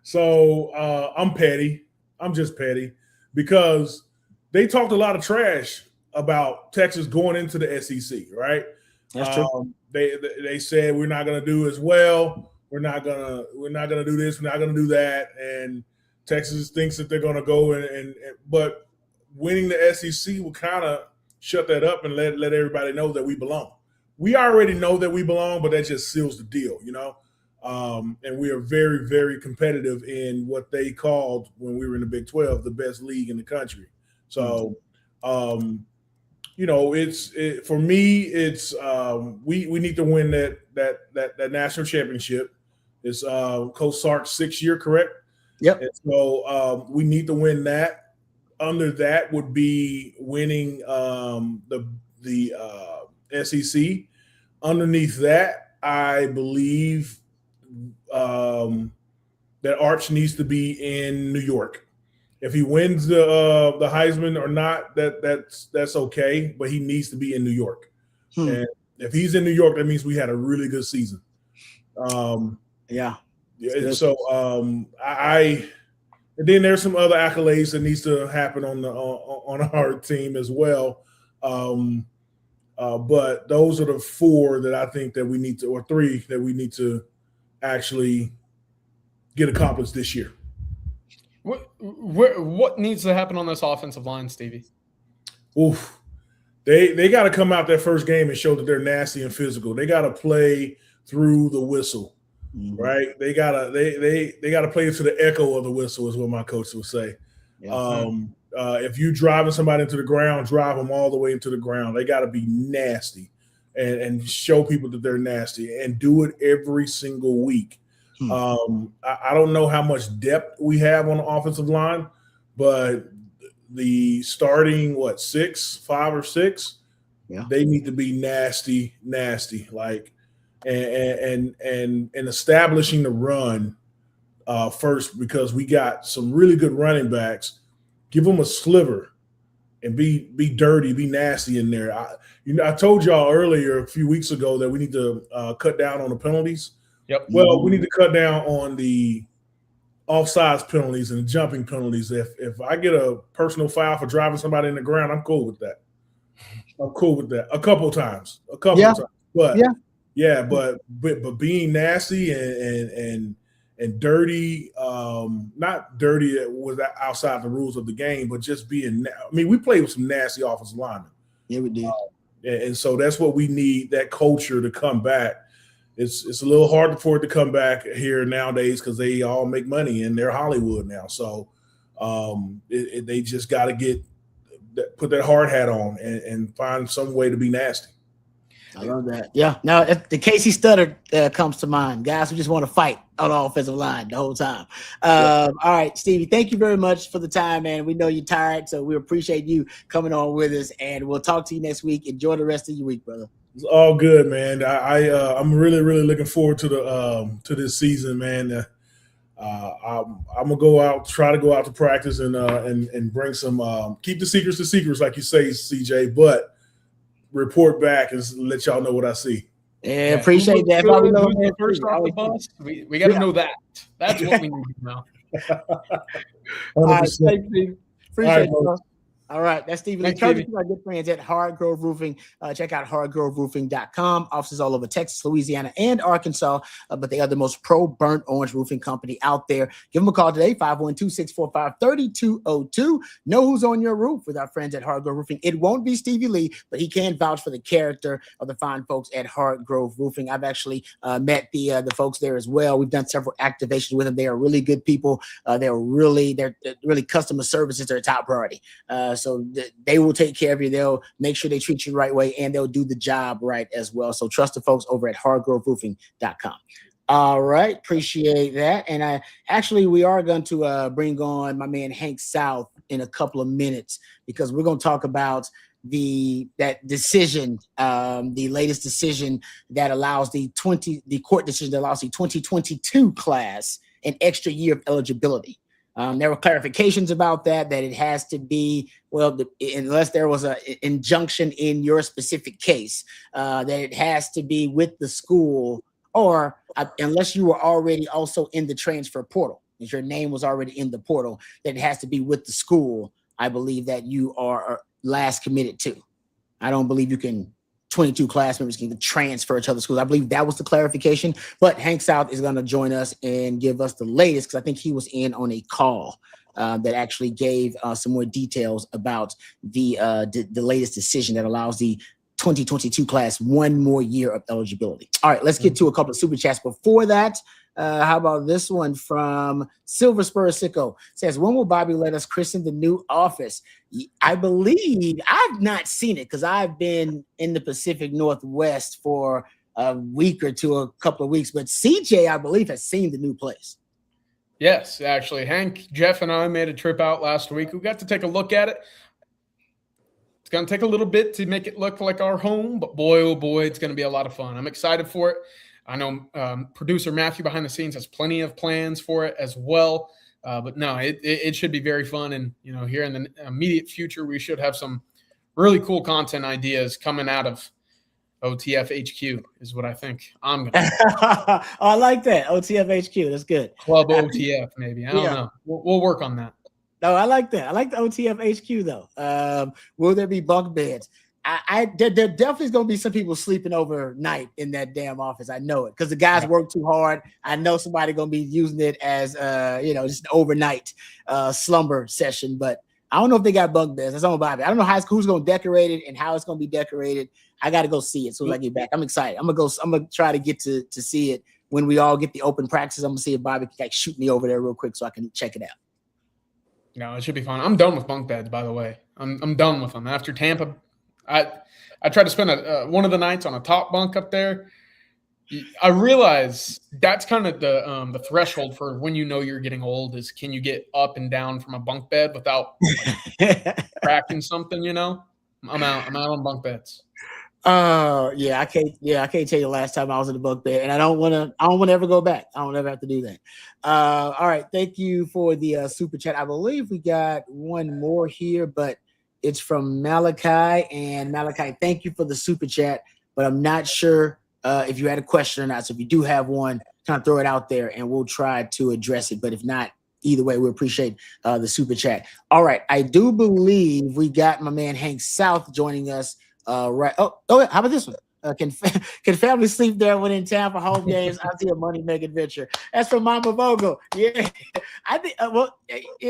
So I'm petty. I'm just petty because they talked a lot of trash about Texas going into the SEC, right? That's true. They said we're not going to do as well. We're not gonna do this. We're not gonna do that. And Texas thinks that they're going to go but winning the SEC will kind of shut that up and let everybody know that we belong. We already know that we belong, but that just seals the deal, you know. And we are very, very competitive in what they called when we were in the Big 12 the best league in the country. So, you know, for me, it's we need to win that national championship. It's Coach Sark's 6th year, correct? Yep. And so we need to win that. Under that would be winning the SEC. Underneath that, I believe that Arch needs to be in New York. If he wins the Heisman or not, that's okay, but he needs to be in New York. And if he's in New York, that means we had a really good season. Yeah. So and then there's some other accolades that needs to happen on our team as well. But those are the 4 that I think that we need to, or 3 that we need to actually get accomplished this year. What needs to happen on this offensive line, Stevie? Oof. They got to come out that first game and show that they're nasty and physical. They got to play through the whistle, right? They gotta play to the echo of the whistle, is what my coach would say. Yeah. If you driving somebody into the ground, drive them all the way into the ground. They got to be nasty and show people that they're nasty and do it every single week. I don't know how much depth we have on the offensive line, but the starting 5 or 6, they need to be nasty, like and establishing the run first, because we got some really good running backs. Give them a sliver and be dirty, be nasty in there. I told y'all earlier a few weeks ago that we need to cut down on the penalties. Yep. Well, we need to cut down on the offsides penalties and jumping penalties. If I get a personal foul for driving somebody in the ground, I'm cool with that. I'm cool with that. A couple times. But but being nasty and dirty, not dirty was outside the rules of the game, but just being. I mean, we played with some nasty offensive linemen. Yeah, we did. And so that's what we need, that culture to come back. It's a little hard for it to come back here nowadays because they all make money and they're Hollywood now. So they just got to put that hard hat on and find some way to be nasty. I love that. Yeah. Now, the Casey Stutter comes to mind. Guys who just want to fight on the offensive line the whole time. All right, Stevie, thank you very much for the time, man. We know you're tired, so we appreciate you coming on with us, and we'll talk to you next week. Enjoy the rest of your week, brother. It's all good, man. I'm really, really looking forward to this season, man. I'm gonna try to go out to practice and bring some keep the secrets like you say, CJ, but report back and let y'all know what I see. Yeah, appreciate that. Who's first off the bus? We got to know that. That's what we need to know. All right, thanks, Steve. Appreciate it, bro. All right, that's Stevie Lee. Courtesy my good friends at Hard Grove Roofing. Check out hardgroveroofing.com. Offices all over Texas, Louisiana, and Arkansas, but they are the most pro burnt orange roofing company out there. Give them a call today, 512-645-3202. Know who's on your roof with our friends at Hard Grove Roofing. It won't be Stevie Lee, but he can vouch for the character of the fine folks at Hard Grove Roofing. I've actually met the folks there as well. We've done several activations with them. They are really good people. They're really customer service is their top priority. So they will take care of you. They'll make sure they treat you the right way, and they'll do the job right as well. So trust the folks over at hardgroveroofing.com. All right. Appreciate that. And we are going to bring on my man Hank South in a couple of minutes because we're going to talk about that decision, the latest decision that allows the court decision that allows the 2022 class an extra year of eligibility. There were clarifications about that it has to be, unless there was an injunction in your specific case, that it has to be with the school, or unless you were already also in the transfer portal, if your name was already in the portal, that it has to be with the school, I believe that you are last committed to. I don't believe you can 22 class members can transfer to other schools. I believe that was the clarification, but Hank South is going to join us and give us the latest because I think he was in on a call that actually gave some more details about the latest decision that allows the 2022 class one more year of eligibility. All right, let's get to a couple of super chats. Before that, how about this one from Silver Spur Sicko? Says, when will Bobby let us christen the new office? I believe I've not seen it because I've been in the Pacific Northwest for a week or two, a couple of weeks. But CJ, I believe, has seen the new place. Yes, actually. Hank, Jeff, and I made a trip out last week. We got to take a look at it. It's going to take a little bit to make it look like our home, but boy, oh boy, it's going to be a lot of fun. I'm excited for it. I know producer Matthew behind the scenes has plenty of plans for it as well. But no, it should be very fun. And, here in the immediate future, we should have some really cool content ideas coming out of OTF HQ is what I think I'm going to do. I like that. OTF HQ. That's good. Club OTF, maybe. I don't know. We'll work on that. No, I like that. I like the OTF HQ, though. Will there be bunk beds? There definitely is going to be some people sleeping overnight in that damn office. I know it because the guys work too hard. I know somebody going to be using it as, just an overnight slumber session. But I don't know if they got bunk beds. That's on Bobby. I don't know who's going to decorate it and how it's going to be decorated. I got to go see it as soon as I get back. I'm excited. I'm going to try to get to see it when we all get the open practice. I'm going to see if Bobby can shoot me over there real quick so I can check it out. No, it should be fun. I'm done with bunk beds, by the way. I'm done with them. After Tampa, I tried to spend one of the nights on a top bunk up there. I realize that's kind of the threshold for when you're getting old is can you get up and down from a bunk bed without cracking something, I'm out on bunk beds. I can't tell you the last time I was in the bunk bed, and I don't want to ever go back. I don't ever have to do that. All right. Thank you for the super chat. I believe we got one more here, but it's from Malachi. And Malachi, thank you for the super chat, but I'm not sure if you had a question or not. So if you do have one, kind of throw it out there, and we'll try to address it. But if not, either way, we appreciate the super chat. All right, I do believe we got my man Hank South joining us. Right. Oh, how about this one? Can family sleep there when in town for home games? I see a money making venture. That's from Mama Vogel. Yeah, I think.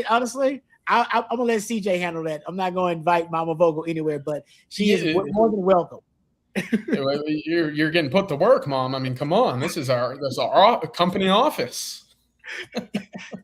Honestly, I'm gonna let CJ handle that. I'm not gonna invite Mama Vogel anywhere, but she is more than welcome. You're getting put to work, Mom. I mean, come on. This is our company office.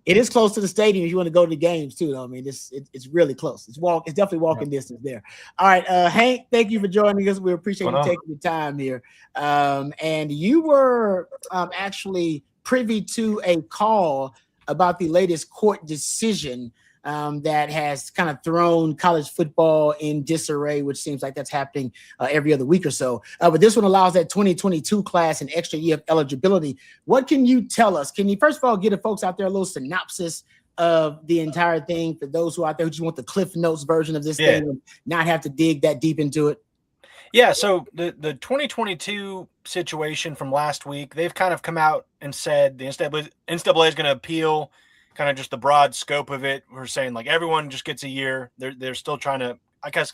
It is close to the stadium if you want to go to the games too, though. I mean, it's really close. It's definitely walking distance there. All right, Hank, thank you for joining us. We appreciate you taking the time here. And you were actually privy to a call about the latest court decision that has kind of thrown college football in disarray, which seems like that's happening every other week or so. But this one allows that 2022 class an extra year of eligibility. What can you tell us? Can you first of all give the folks out there a little synopsis of the entire thing for those who are out there who just want the Cliff Notes version of this thing and not have to dig that deep into it? Yeah, so the 2022 situation from last week, they've kind of come out and said the NCAA is going to appeal kind of just the broad scope of it. We're saying like everyone just gets a year. They're still trying to, I guess,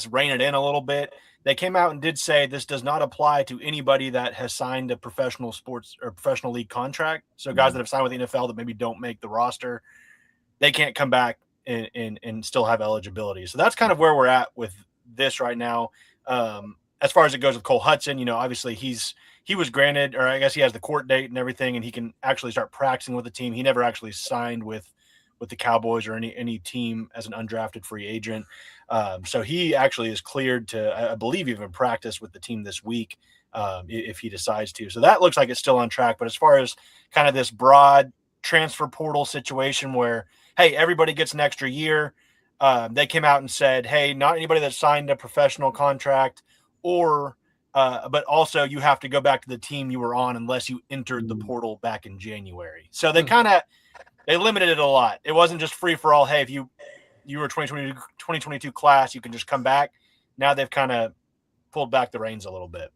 rein it in a little bit. They came out and did say this does not apply to anybody that has signed a professional sports or professional league contract. So guys that have signed with the NFL that maybe don't make the roster, they can't come back and still have eligibility. So that's kind of where we're at with this right now. As far as it goes with Cole Hudson, obviously he was granted, or I guess he has the court date and everything, and he can actually start practicing with the team. He never actually signed with the Cowboys or any team as an undrafted free agent. So he actually is cleared to, I believe, even practice with the team this week if he decides to. So that looks like it's still on track. But as far as kind of this broad transfer portal situation where, hey, everybody gets an extra year, they came out and said, hey, not anybody that signed a professional contract but also you have to go back to the team you were on unless you entered the portal back in January. So they they limited it a lot. It wasn't just free for all. Hey, if you were 2022 class, you can just come back. Now they've kind of pulled back the reins a little bit.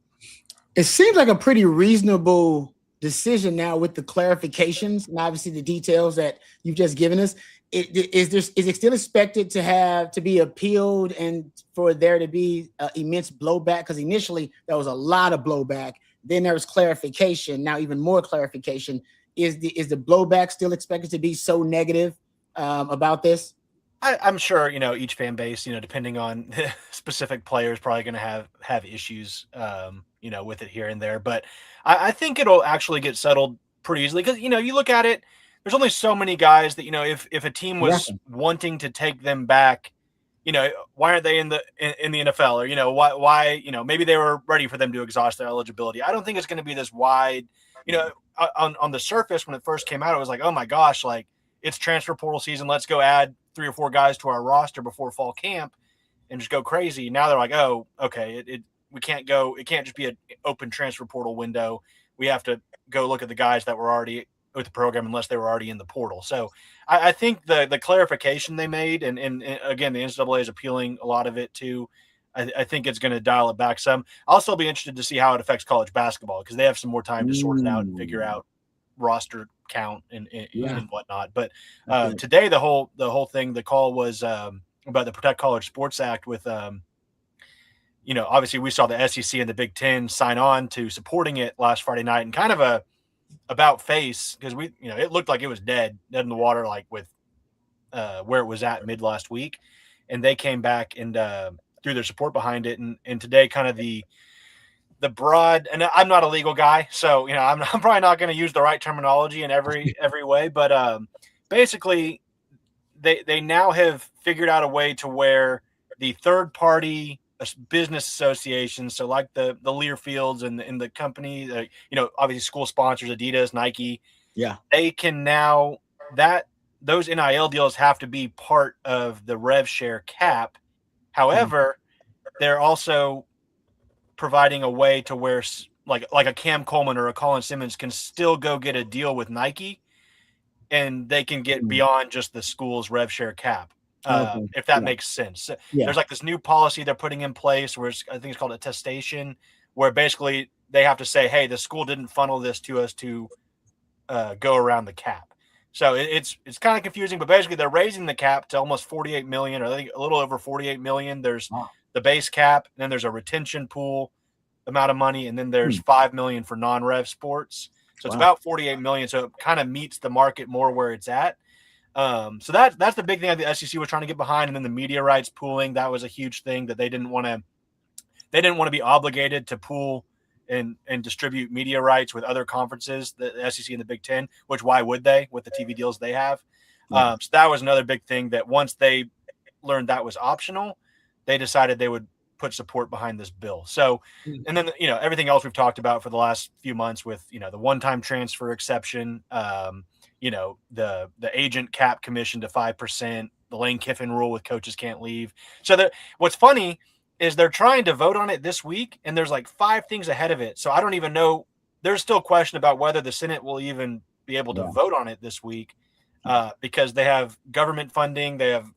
It seems like a pretty reasonable decision now with the clarifications and obviously the details that you've just given us. Is it still expected to be appealed and for there to be immense blowback? Because initially there was a lot of blowback. Then there was clarification. Now even more clarification. Is the blowback still expected to be so negative about this? I'm sure each fan base, depending on the specific player, is probably going to have issues, with it here and there. But I think it'll actually get settled pretty easily because you look at it. There's only so many guys that, if a team was wanting to take them back, why aren't they in the NFL or, why, maybe they were ready for them to exhaust their eligibility. I don't think it's going to be this wide, on the surface when it first came out, it was like, oh my gosh, like it's transfer portal season. Let's go add 3 or 4 guys to our roster before fall camp and just go crazy. Now they're like, oh, okay. It can't just be an open transfer portal window. We have to go look at the guys that were already with the program unless they were already in the portal. So I think the clarification they made, and again, the NCAA is appealing a lot of it too. I think it's going to dial it back some. I'll still be interested to see how it affects college basketball because they have some more time to sort it out and figure out roster count and whatnot. But today, the whole thing, the call was about the Protect College Sports Act with, obviously we saw the SEC and the Big Ten sign on to supporting it last Friday night and kind of a about face because it looked like it was dead in the water, like with where it was at mid last week. And they came back and threw their support behind it. And today kind of the broad, and I'm not a legal guy, so, I'm probably not going to use the right terminology in every way, but basically they now have figured out a way to where the third party business associations, so like the Learfields and the company, obviously school sponsors, Adidas, Nike, they can now those NIL deals have to be part of the rev share cap. However, they're also providing a way to where like a Cam Coleman or a Colin Simmons can still go get a deal with Nike and they can get beyond just the school's rev share cap. If that makes sense. There's like this new policy they're putting in place where I think it's called attestation, where basically they have to say, hey, the school didn't funnel this to us to go around the cap. So it's kind of confusing, but basically they're raising the cap to almost 48 million, or I think a little over 48 million. There's the base cap, and then there's a retention pool amount of money, and then there's 5 million for non-rev sports. So it's about 48 million. So it kind of meets the market more where it's at. So that's the big thing that the SEC was trying to get behind. And then the media rights pooling, that was a huge thing that they didn't want to be obligated to pool and distribute media rights with other conferences, the SEC and the Big Ten, which why would they with the TV deals they have? So that was another big thing that once they learned that was optional, they decided they would put support behind this bill. So, and then, everything else we've talked about for the last few months with, the one-time transfer exception, the agent cap commission to 5%, the Lane Kiffin rule with coaches can't leave. So what's funny is they're trying to vote on it this week, and there's like 5 things ahead of it. So I don't even know. There's still a question about whether the Senate will even be able to vote on it this week because they have government funding. They have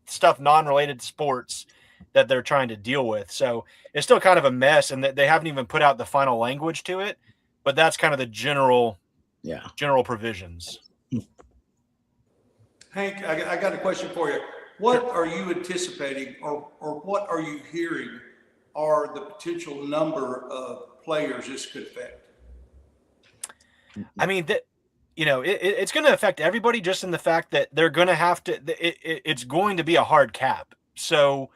stuff non-related to sports that they're trying to deal with. So it's still kind of a mess, and they haven't even put out the final language to it, but that's kind of the general provisions. Hank, I got a question for you. What are you anticipating, or what are you hearing are the potential number of players this could affect? I mean, it's going to affect everybody just in the fact that they're going to have to, it's going to be a hard cap. So,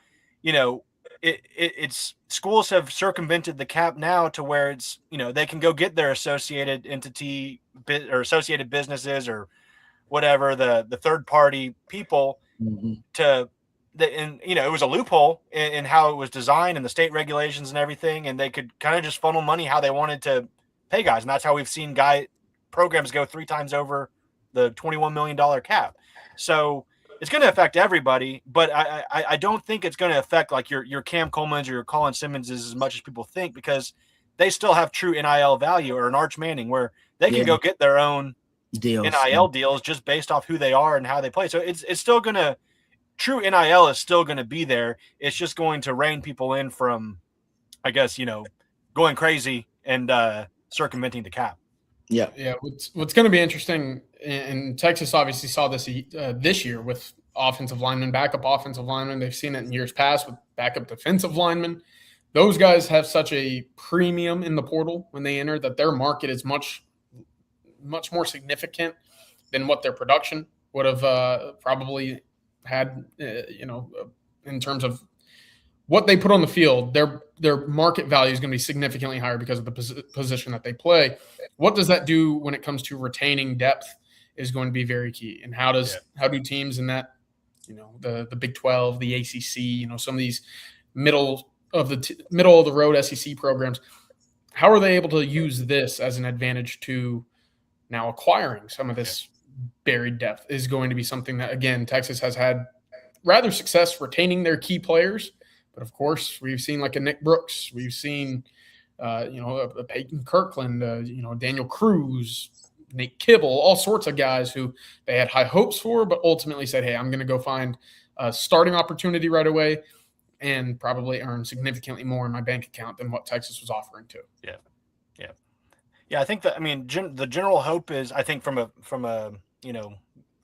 it's schools have circumvented the cap now to where it's, they can go get their associated entity or associated businesses or whatever, the third party people it was a loophole in how it was designed and the state regulations and everything. And they could kind of just funnel money how they wanted to pay guys. And that's how we've seen programs go 3 times over the $21 million cap. So it's going to affect everybody, but I don't think it's going to affect like your Cam Coleman's or your Colin Simmonses as much as people think, because they still have true NIL value, or an Arch Manning where they can go get their own deals, NIL deals just based off who they are and how they play. So it's still going to, true NIL is still going to be there. It's just going to rein people in from, I guess, going crazy and circumventing the cap. Yeah. What's going to be interesting, and Texas obviously saw this this year with offensive linemen, backup offensive linemen. They've seen it in years past with backup defensive linemen. Those guys have such a premium in the portal when they enter that their market is much more significant than what their production would have probably had, in terms of what they put on the field. Their market value is going to be significantly higher because of the position that they play. What does that do when it comes to retaining depth is going to be very key. And how do teams in that, the Big 12, the ACC, some of these middle of the road SEC programs, how are they able to use this as an advantage to now acquiring some of this buried depth is going to be something that, again, Texas has had rather success retaining their key players. But of course, we've seen like a Nick Brooks, we've seen, a Peyton Kirkland, Daniel Cruz, Nate Kibble, all sorts of guys who they had high hopes for, but ultimately said, hey, I'm going to go find a starting opportunity right away and probably earn significantly more in my bank account than what Texas was offering to. Yeah. I think that, the general hope is, I think from a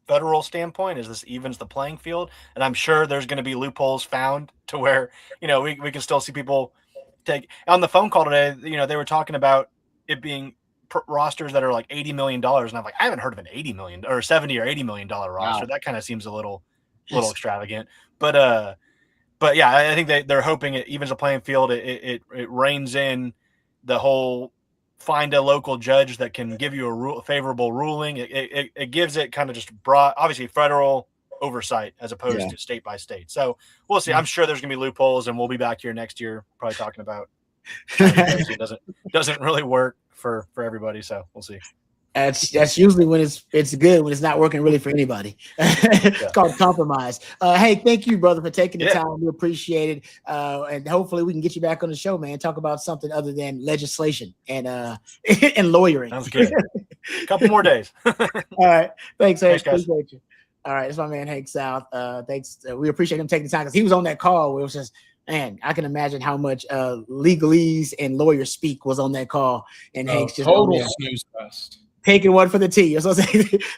federal standpoint, is this evens the playing field. And I'm sure there's going to be loopholes found to where, we can still see people take on the phone call today. They were talking about it being rosters that are like $80 million. And I'm like, I haven't heard of an $80 million or $70 or $80 million roster. Wow. That kind of seems a little extravagant, but yeah, I think they're hoping it evens the playing field. It reins in the whole find a local judge that can give you a favorable ruling. It gives it kind of just broad, obviously federal oversight as opposed to state by state. So we'll see. I'm sure there's going to be loopholes, and we'll be back here next year probably talking about it doesn't really work for everybody. So we'll see. That's usually when it's good, when it's not working really for anybody. It's called compromise. Hey, thank you, brother, for taking the time. We appreciate it. And hopefully we can get you back on the show, man. Talk about something other than legislation and and lawyering. Sounds good. A couple more days. All right. Thanks, Hank. Thanks, guys. Appreciate you. All right. It's my man, Hank South. Thanks. We appreciate him taking the time because he was on that call where it was just Man, I can imagine how much legalese and lawyer speak was on that call, and Hank's just on Total there snooze fest. taking one for the team. So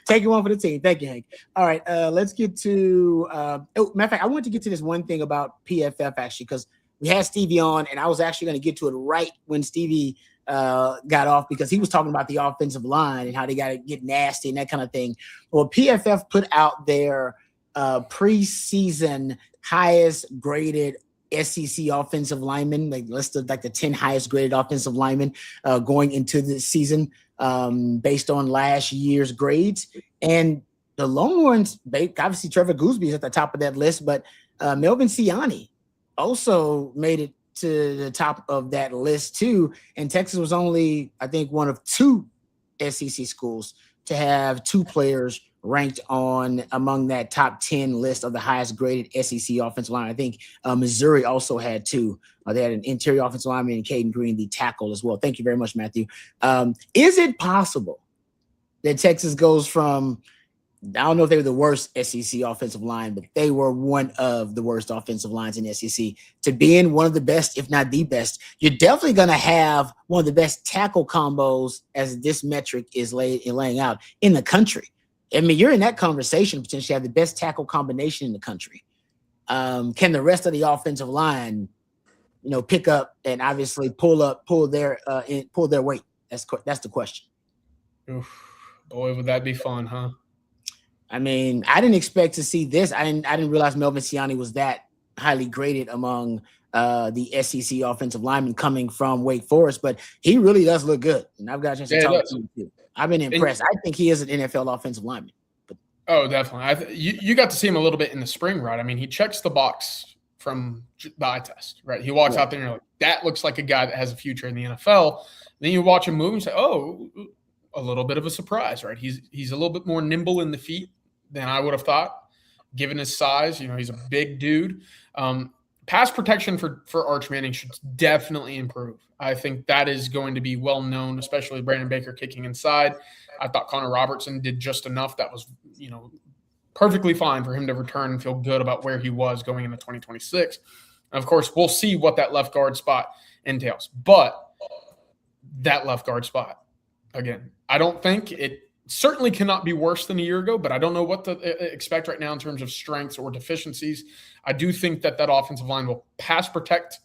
taking one for the team. Thank you, Hank. All right, let's get to. Matter of fact, I want to get to this one thing about PFF actually, because we had Stevie on, and I was actually going to get to it right when Stevie got off, because he was talking about the offensive line and how they got to get nasty and that kind of thing. Well, PFF put out their preseason highest graded SEC offensive linemen. They listed like the 10 highest graded offensive linemen going into the season based on last year's grades. And the Longhorns, obviously Trevor Gooseby is at the top of that list, but Melvin Siani also made it to the top of that list too. And Texas was only, I think, one of 2 SEC schools to have 2 players ranked on among that top 10 list of the highest graded SEC offensive line. I think Missouri also had 2. They had an interior offensive lineman and Caden Green, the tackle, as well. Thank you very much, Matthew. Is it possible that Texas goes from, I don't know if they were the worst SEC offensive line, but they were one of the worst offensive lines in SEC, to being one of the best, if not the best? You're definitely going to have one of the best tackle combos, as this metric is laying out, in the country. I mean, you're in that conversation, potentially have the best tackle combination in the country. Can the rest of the offensive line, pick up and obviously pull their weight? That's the question. Oof. Boy, would that be fun, huh? I mean, I didn't expect to see this. I didn't realize Melvin Siani was that highly graded among the SEC offensive linemen coming from Wake Forest, but he really does look good. And I've got a chance to talk to him too. I've been impressed. I think he is an NFL offensive lineman. Oh, definitely. You got to see him a little bit in the spring, right? I mean, he checks the box from the eye test, right? He walks out there and you're like, that looks like a guy that has a future in the NFL. Then you watch him move and say, oh, a little bit of a surprise, right? He's a little bit more nimble in the feet than I would have thought, given his size. He's a big dude. Pass protection for Arch Manning should definitely improve. I think that is going to be well known, especially Brandon Baker kicking inside. I thought Connor Robertson did just enough. That was, perfectly fine for him to return and feel good about where he was going into 2026. And of course, we'll see what that left guard spot entails. But that left guard spot, again, I don't think it certainly cannot be worse than a year ago, but I don't know what to expect right now in terms of strengths or deficiencies. I do think that offensive line will pass protect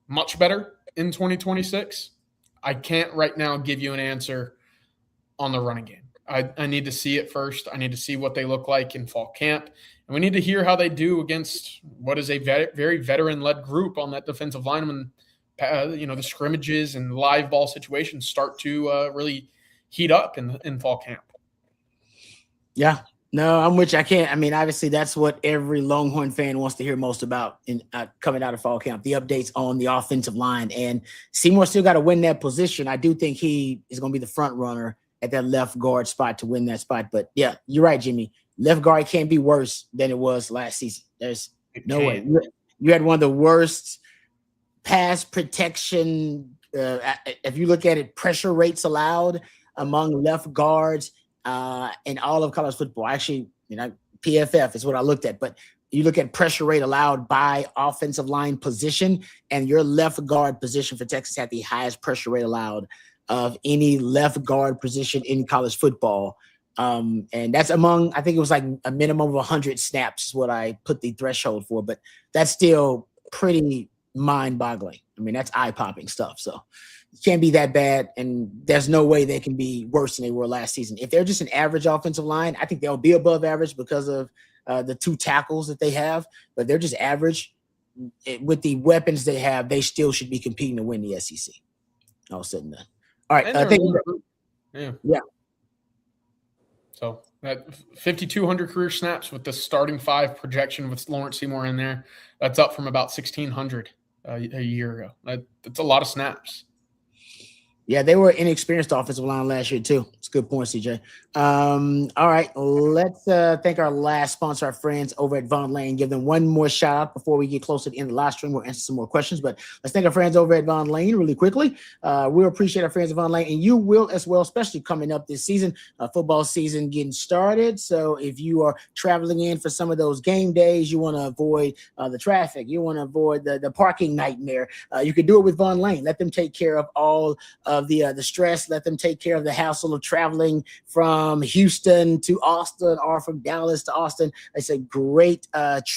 much better in 2026. I can't right now give you an answer on the running game. I need to see it first. I need to see what they look like in fall camp. And we need to hear how they do against what is a very veteran-led group on that defensive line when, the scrimmages and live ball situations start to really heat up in fall camp. Yeah. No, I'm with you. Obviously that's what every Longhorn fan wants to hear most about in coming out of fall camp, the updates on the offensive line. And Seymour still got to win that position. I do think he is going to be the front runner at that left guard spot to win that spot. But yeah, you're right, Jimmy. Left guard can't be worse than it was last season. There's no way. You had one of the worst pass protection. If you look at it, pressure rates allowed among left guards in all of college football. Actually, PFF is what I looked at, but you look at pressure rate allowed by offensive line position, and your left guard position for Texas had the highest pressure rate allowed of any left guard position in college football. And that's among, I think it was like a minimum of 100 snaps is what I put the threshold for, but that's still pretty mind-boggling. That's eye-popping stuff. So it can't be that bad, and there's no way they can be worse than they were last season. If they're just an average offensive line, I think they'll be above average because of the 2 tackles that they have, but they're just average. With the weapons they have, they still should be competing to win the SEC. All said and done. All right. Yeah. So that 5,200 career snaps with the starting 5 projection with Lawrence Seymour in there, that's up from about 1,600 a year ago. That's a lot of snaps. Yeah, they were inexperienced offensive line last year too. It's a good point, CJ. All right, let's thank our last sponsor, our friends over at Von Lane. Give them one more shout out before we get closer to the end of the live stream. We'll answer some more questions, but let's thank our friends over at Von Lane really quickly. We appreciate our friends at Von Lane, and you will as well, especially coming up this season, football season getting started. So if you are traveling in for some of those game days, you want to avoid the traffic, you want to avoid the parking nightmare. You can do it with Von Lane. Let them take care of all of the stress. Let them take care of the hassle of traveling from Houston to Austin or from Dallas to Austin. It's a great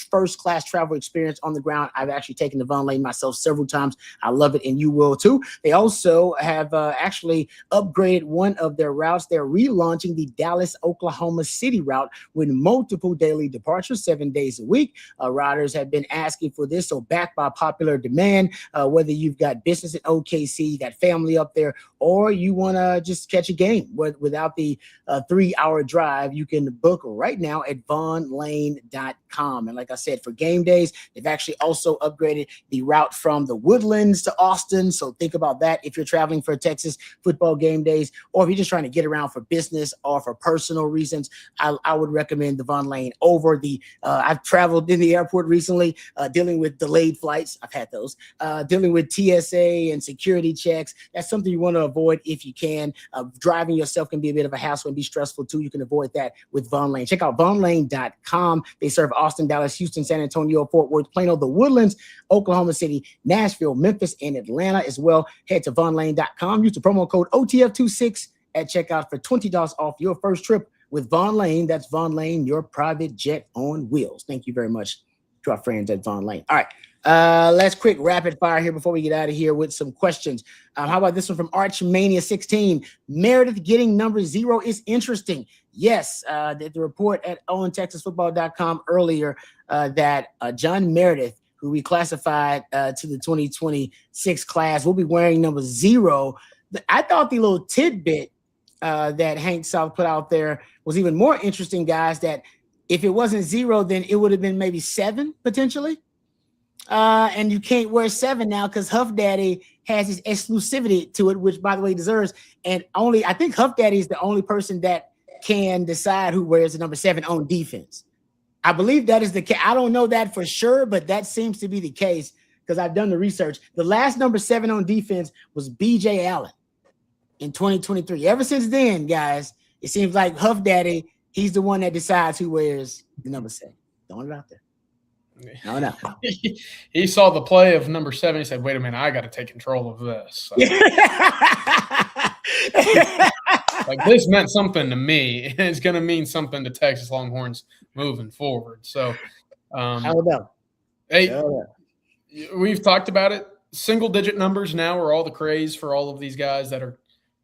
first-class travel experience on the ground. I've actually taken the Von Lane myself several times. I love it, and you will too. They also have actually upgraded one of their routes. They're relaunching the Dallas, Oklahoma City route with multiple daily departures, 7 days a week. Riders have been asking for this, so backed by popular demand, whether you've got business in OKC, you got family up there, or you want to just catch a game without the 3-hour drive, you can book right now at vonlane.com. And like I said, for game days, they've actually also upgraded the route from the Woodlands to Austin. So think about that if you're traveling for Texas football game days, or if you're just trying to get around for business or for personal reasons. I would recommend the Von Lane over the I've traveled in the airport recently, dealing with delayed flights. I've had those, dealing with TSA and security checks. That's something you want to avoid if you can. Driving yourself can be a bit of a hassle and be stressful too. You can avoid that with Von Lane. Check out vonlane.com. They serve Austin, Dallas, Houston, San Antonio, Fort Worth, Plano, the Woodlands, Oklahoma City, Nashville, Memphis, and Atlanta as well. Head to vonlane.com. Use the promo code OTF26 at checkout for $20 off your first trip with Von Lane. That's Von Lane, your private jet on wheels. Thank you very much to our friends at Von Lane. All right. Let's quick rapid fire here before we get out of here with some questions. How about this one from Archmania16? Meredith getting number 0 is interesting. Yes, the report at OwenTexasFootball.com earlier that John Meredith, who we classified to the 2026 class, will be wearing number 0. I thought the little tidbit that Hank South put out there was even more interesting, guys, that if it wasn't 0, then it would have been maybe 7 potentially. And you can't wear 7 now because Huff Daddy has his exclusivity to it, which, by the way, deserves. And I think Huff Daddy is the only person that can decide who wears the number 7 on defense. I believe that is the case. I don't know that for sure, but that seems to be the case because I've done the research. The last number 7 on defense was B.J. Allen in 2023. Ever since then, guys, it seems like Huff Daddy, he's the one that decides who wears the number 7. Throwing it out there. No. He saw the play of number 7. He said, wait a minute, I got to take control of this. So, like, this meant something to me. And it's going to mean something to Texas Longhorns moving forward. So, how about? Hey, we've talked about it. Single-digit numbers now are all the craze for all of these guys that are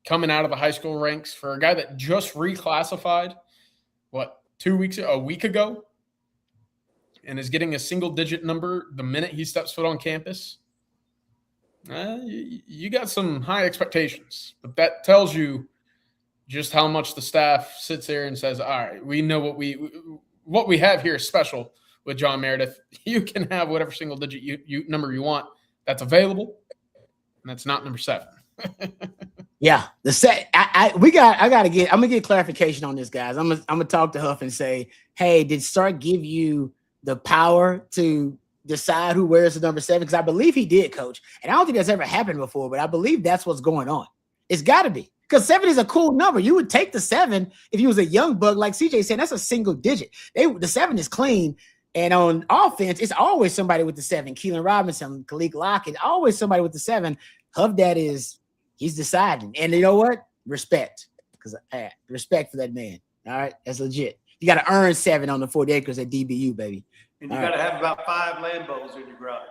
coming out of the high school ranks. For a guy that just reclassified, a week ago, and is getting a single-digit number the minute he steps foot on campus, you got some high expectations. But that tells you just how much the staff sits there and says, all right, we know what we have here is special with John Meredith. You can have whatever single-digit number you want that's available, and that's not number 7. Yeah, the set. I'm gonna get clarification on this, guys. I'm gonna talk to Huff and say, hey, did Stark give you the power to decide who wears the number 7? Because I believe he did, Coach. And I don't think that's ever happened before, but I believe that's what's going on. It's got to be. Because 7 is a cool number. You would take the 7 if he was a young bug, like CJ said. That's a single digit. The 7 is clean. And on offense, it's always somebody with the 7. Keelan Robinson, Khalid Lockett, always somebody with the 7. Huff Dad he's deciding. And you know what? Respect. Because respect for that man. All right? That's legit. You got to earn 7 on the 40 acres at DBU, baby. And you got to have about 5 Lambos in your garage.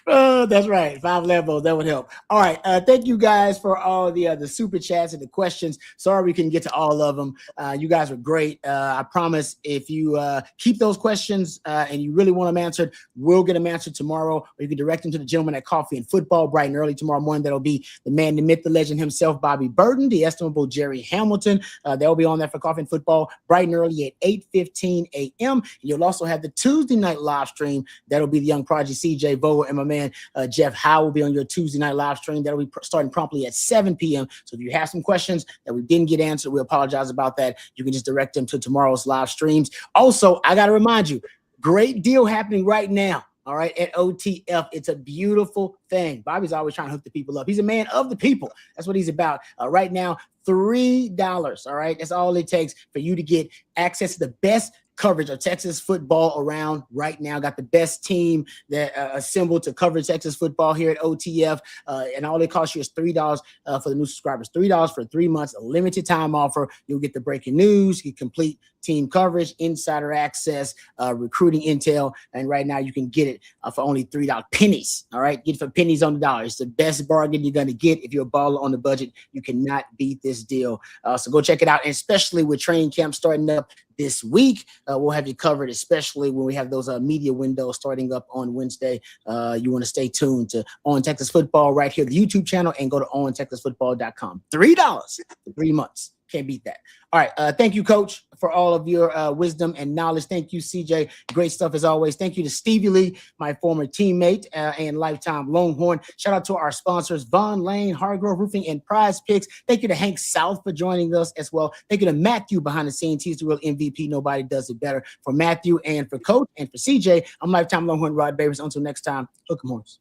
Oh, that's right. 5 Lambos. That would help. All right. Thank you guys for all the super chats and the questions. Sorry we couldn't get to all of them. You guys were great. I promise if you keep those questions and you really want them answered, we'll get them answered tomorrow. Or you can direct them to the gentleman at Coffee and Football bright and early tomorrow morning. That'll be the man, the myth, the legend himself, Bobby Burton, the estimable Jerry Hamilton. They'll be on there for Coffee and Football bright and early at 8:15 a.m. And you'll also have the Tuesday night live stream. That'll be the young prodigy CJ Vogel and my man man Jeff Howe will be on your Tuesday night live stream. That'll be starting promptly at 7 p.m. So if you have some questions that we didn't get answered, we apologize about that. You can just direct them to tomorrow's live streams. Also, I got to remind you, great deal happening right now. All right, at OTF. It's a beautiful thing. Bobby's always trying to hook the people up. He's a man of the people. That's what he's about. Right now, $3. All right, that's all it takes for you to get access to the best coverage of Texas football around right now. Got the best team that assembled to cover Texas football here at OTF. And all it costs you is $3 for the new subscribers. $3 for 3 months, a limited time offer. You'll get the breaking news, get complete team coverage, insider access, recruiting intel. And right now you can get it for only $3. Pennies. All right. Get it for pennies on the dollar. It's the best bargain you're going to get. If you're a baller on the budget, you cannot beat this deal. So go check it out. And especially with training camp starting up this week, we'll have you covered, especially when we have those media windows starting up on Wednesday. You want to stay tuned to On Texas Football right here, the YouTube channel, and go to ontexasfootball.com. $3 for 3 months. Can't beat that. All right. Thank you, Coach, for all of your wisdom and knowledge. Thank you, CJ. Great stuff as always. Thank you to Stevie Lee, my former teammate and lifetime Longhorn. Shout out to our sponsors, Von Lane, Hargrove Roofing, and Prize Picks. Thank you to Hank South for joining us as well. Thank you to Matthew behind the scenes. He's the real MVP. Nobody does it better. For Matthew and for Coach and for CJ, I'm lifetime Longhorn Rod Babers. Until next time, hook 'em horns.